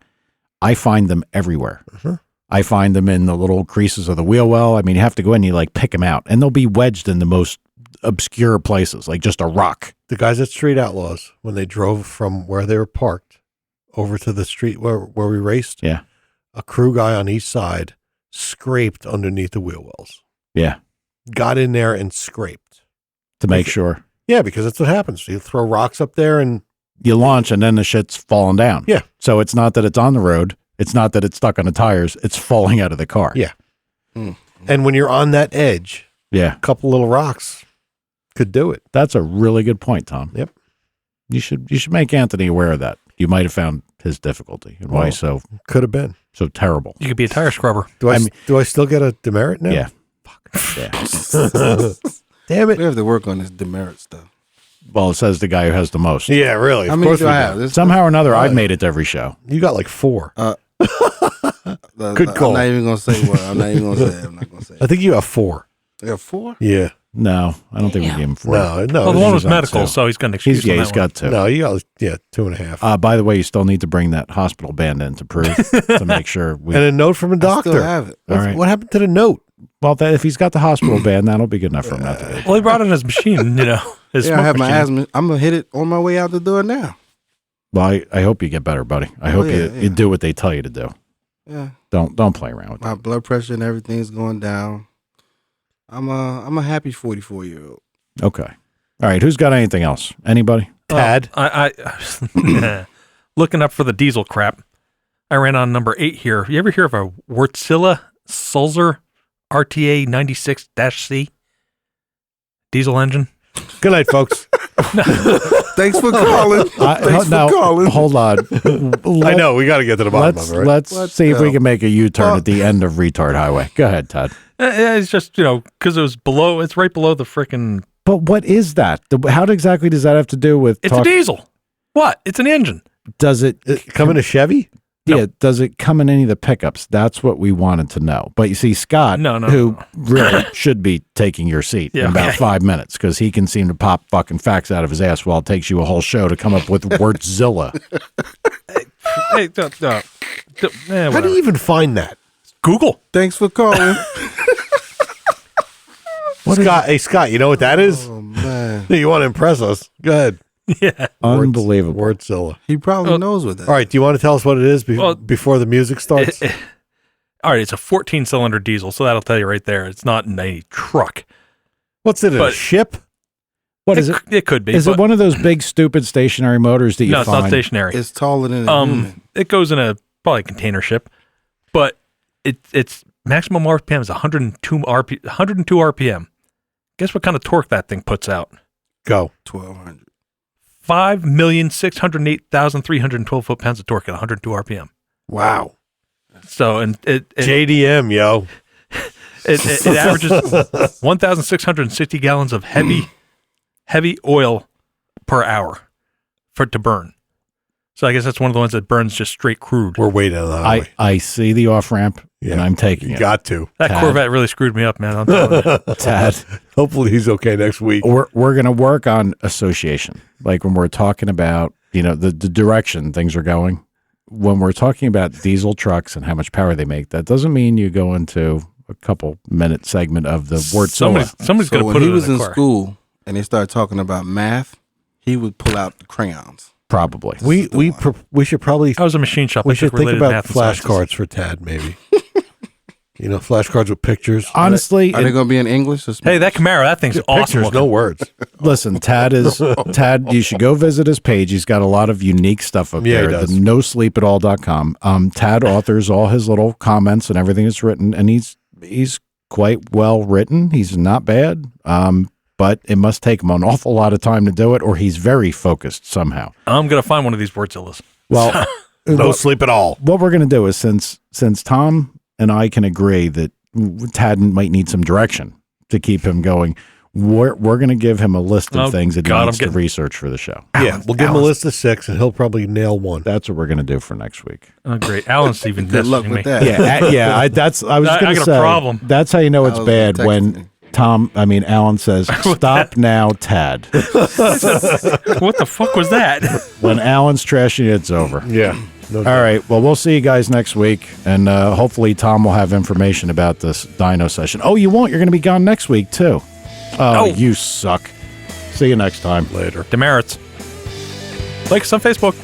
S1: I find them everywhere.
S3: Uh-huh.
S1: I find them in the little creases of the wheel well. I mean, you have to go in and you like pick them out, and they'll be wedged in the most obscure places, like just a rock.
S3: The guys at Street Outlaws, when they drove from where they were parked over to the street where we raced,
S1: Yeah.
S3: a crew guy on each side scraped underneath the wheel wells.
S1: Yeah.
S3: Got in there and scraped.
S1: To make sure.
S3: Yeah, because that's what happens. You throw rocks up there and
S1: You launch and then the shit's falling down.
S3: Yeah.
S1: So it's not that it's on the road. It's not that it's stuck on the tires. It's falling out of the car.
S3: Yeah. And when you're on that edge,
S1: Yeah.
S3: a couple little rocks could do it.
S1: That's a really good point, Tom.
S3: Yep.
S1: You should make Anthony aware of that. You might have found his difficulty and why
S3: Well,
S1: he's so
S3: Could have been.
S1: terrible.
S4: You could be a tire scrubber.
S3: Do I still get a demerit now?
S1: Yeah. Yeah.
S3: Damn
S2: We
S3: it.
S2: have to work on this demerit stuff.
S1: Well, it says the guy who has the most.
S3: Yeah, really.
S2: How
S3: Of
S2: many
S3: course
S2: do
S3: we
S2: I
S3: do.
S2: have? This,
S1: Somehow or another, I've made it to every show.
S3: You got like 4. Good
S2: I'm
S3: call.
S2: not even gonna say what. I'm not even gonna say it. I'm not gonna say
S3: I
S2: it.
S3: think you have 4.
S2: I got 4.
S3: Yeah.
S1: No, I don't think we gave him 4.
S3: No.
S4: Well, the one was
S1: he's on
S4: medical,
S1: two.
S4: so he's got an excuse.
S1: He's
S4: on that
S1: he's
S4: one.
S1: got 2.
S3: No, you got 2.5.
S1: By the way, you still need to bring that hospital band in to prove to make sure we.
S3: And a note from a
S2: I still
S3: doctor.
S2: have it.
S1: All right.
S3: What happened to the note?
S1: Well, if he's got the hospital band, that'll be good enough for him not to be.
S4: Well, he brought in his machine, his
S2: Yeah, I
S4: smoke
S2: have my
S4: machine.
S2: asthma. I'm gonna hit it on my way out the door now.
S1: Well, I hope you get better, buddy. I hope
S2: yeah,
S1: you do what they tell you to do.
S2: Yeah,
S1: Don't play around with
S2: my
S1: that.
S2: blood pressure and everything's going down. I'm a happy 44-year-old.
S1: Okay. All right. Who's got anything else? Anybody?
S3: Tad?
S4: I looking up for the diesel crap. I ran on number 8 here. You ever hear of a Wärtsilä Sulzer RTA 96-C diesel engine?
S3: Good night, folks.
S2: Thanks for calling. Thanks for calling.
S1: Hold on.
S3: I know. We got to get to the bottom of it, right?
S1: Let's
S2: What
S1: see if
S2: the-
S1: we can make a U-turn
S2: Well-
S1: at the end of Retard Highway. Go ahead, Todd.
S4: It's just, because it was below, it's right below the frickin',
S1: But what is that? How exactly does that have to do with
S4: it's a diesel. What? It's an engine.
S1: Does it
S3: Come in a Chevy?
S1: Yeah, does it come in any of the pickups? That's what we wanted to know. But you see, Scott,
S4: No.
S1: who really should be taking your seat in about 5 minutes because he can seem to pop fucking facts out of his ass while it takes you a whole show to come up with Wärtsilä.
S4: Hey,
S3: How do you even find that?
S4: Google.
S2: Thanks for calling.
S3: Scott, hey, Scott, you know what that is?
S2: Oh man,
S3: You want to impress us? Go ahead.
S4: Yeah.
S1: Unbelievable.
S3: Wärtsilä.
S2: he probably knows what that.
S3: All right. Do you want to tell us what it is
S4: Well,
S3: before the music starts?
S4: All right, it's a 14-cylinder diesel, so that'll tell you right there. It's not in a truck.
S3: What's it, a
S4: but-
S3: ship?
S1: What is it?
S4: It could be.
S1: Is
S4: but
S1: it one of those big, stupid stationary motors that you
S4: no, it's
S1: find?
S4: not stationary.
S2: It's taller than a human.
S4: It goes in a probably container ship, but its maximum RPM is 102 RPM. Guess what kind of torque that thing puts out?
S3: Go.
S2: 1,200.
S4: 5,608,312 foot-pounds of torque at 102 RPM.
S3: Wow.
S4: So, and it
S3: JDM, yo.
S4: it averages 1,660 gallons of heavy oil per hour for it to burn. So I guess that's one of the ones that burns just straight crude.
S3: We're waiting on the highway.
S1: I see the off ramp and I'm taking
S3: You
S1: it.
S3: got to.
S4: That
S1: Tad.
S4: Corvette really screwed me up, man. I'm telling you.
S1: Tad,
S3: Hopefully he's okay next week.
S1: we're going to work on association. Like when we're talking about, the direction things are going. When we're talking about diesel trucks and how much power they make, that doesn't mean you go into a couple minute segment of the Wärtsilä.
S4: Somebody's
S2: So
S4: going to
S2: when
S4: put it
S2: he
S4: in
S2: was
S4: the
S2: in
S4: car.
S2: school and they started talking about math, he would pull out the crayons.
S1: Probably.
S3: We should probably
S4: I was a machine shop.
S3: we
S4: I
S3: should
S4: took
S3: think
S4: related
S3: about
S4: math and sciences.
S3: flashcards for Tad, maybe. Flashcards with pictures.
S1: Honestly,
S2: Are they going to be in English or
S4: Hey, that Camaro, that thing's awesome.
S3: Pictures,
S4: looking.
S3: no words.
S1: listen, Tad, you should go visit his page. He's got a lot of unique stuff up
S3: Yeah, he
S1: there.
S3: does.
S1: The nosleepatal.com. Tad authors all his little comments and everything that's written, and he's quite well written. He's not bad. But it must take him an awful lot of time to do it, or he's very focused somehow.
S4: I'm going to find one of these Wärtsiläs.
S1: Well,
S3: No sleep at all.
S1: what we're going to do is since Tom and I can agree that Tad might need some direction to keep him going, we're going to give him a list of
S4: Oh,
S1: things that
S4: God,
S1: he
S4: I'm
S1: needs to
S4: getting-
S1: research for the show.
S3: Yeah, we'll give him a list of 6, and he'll probably nail one.
S1: That's what we're going to do for next week.
S4: Oh, great. Alan's even
S2: Good luck
S4: messaging
S2: with
S4: me.
S2: that.
S1: Yeah, I was
S4: I
S1: just going
S4: got
S1: to
S4: a
S1: say
S4: problem.
S1: that's how you know it's
S2: Alan's
S1: bad
S2: texting
S1: when
S2: me.
S1: Alan says, "Stop now, Tad."
S4: What the fuck was that?
S1: When Alan's trashing, it's over.
S3: Yeah. No
S1: All right. Well, we'll see you guys next week, and hopefully Tom will have information about this dyno session. Oh, you won't. You're going to be gone next week too. Oh, you suck. See you next time.
S3: Later.
S4: Demerits. Like us on Facebook.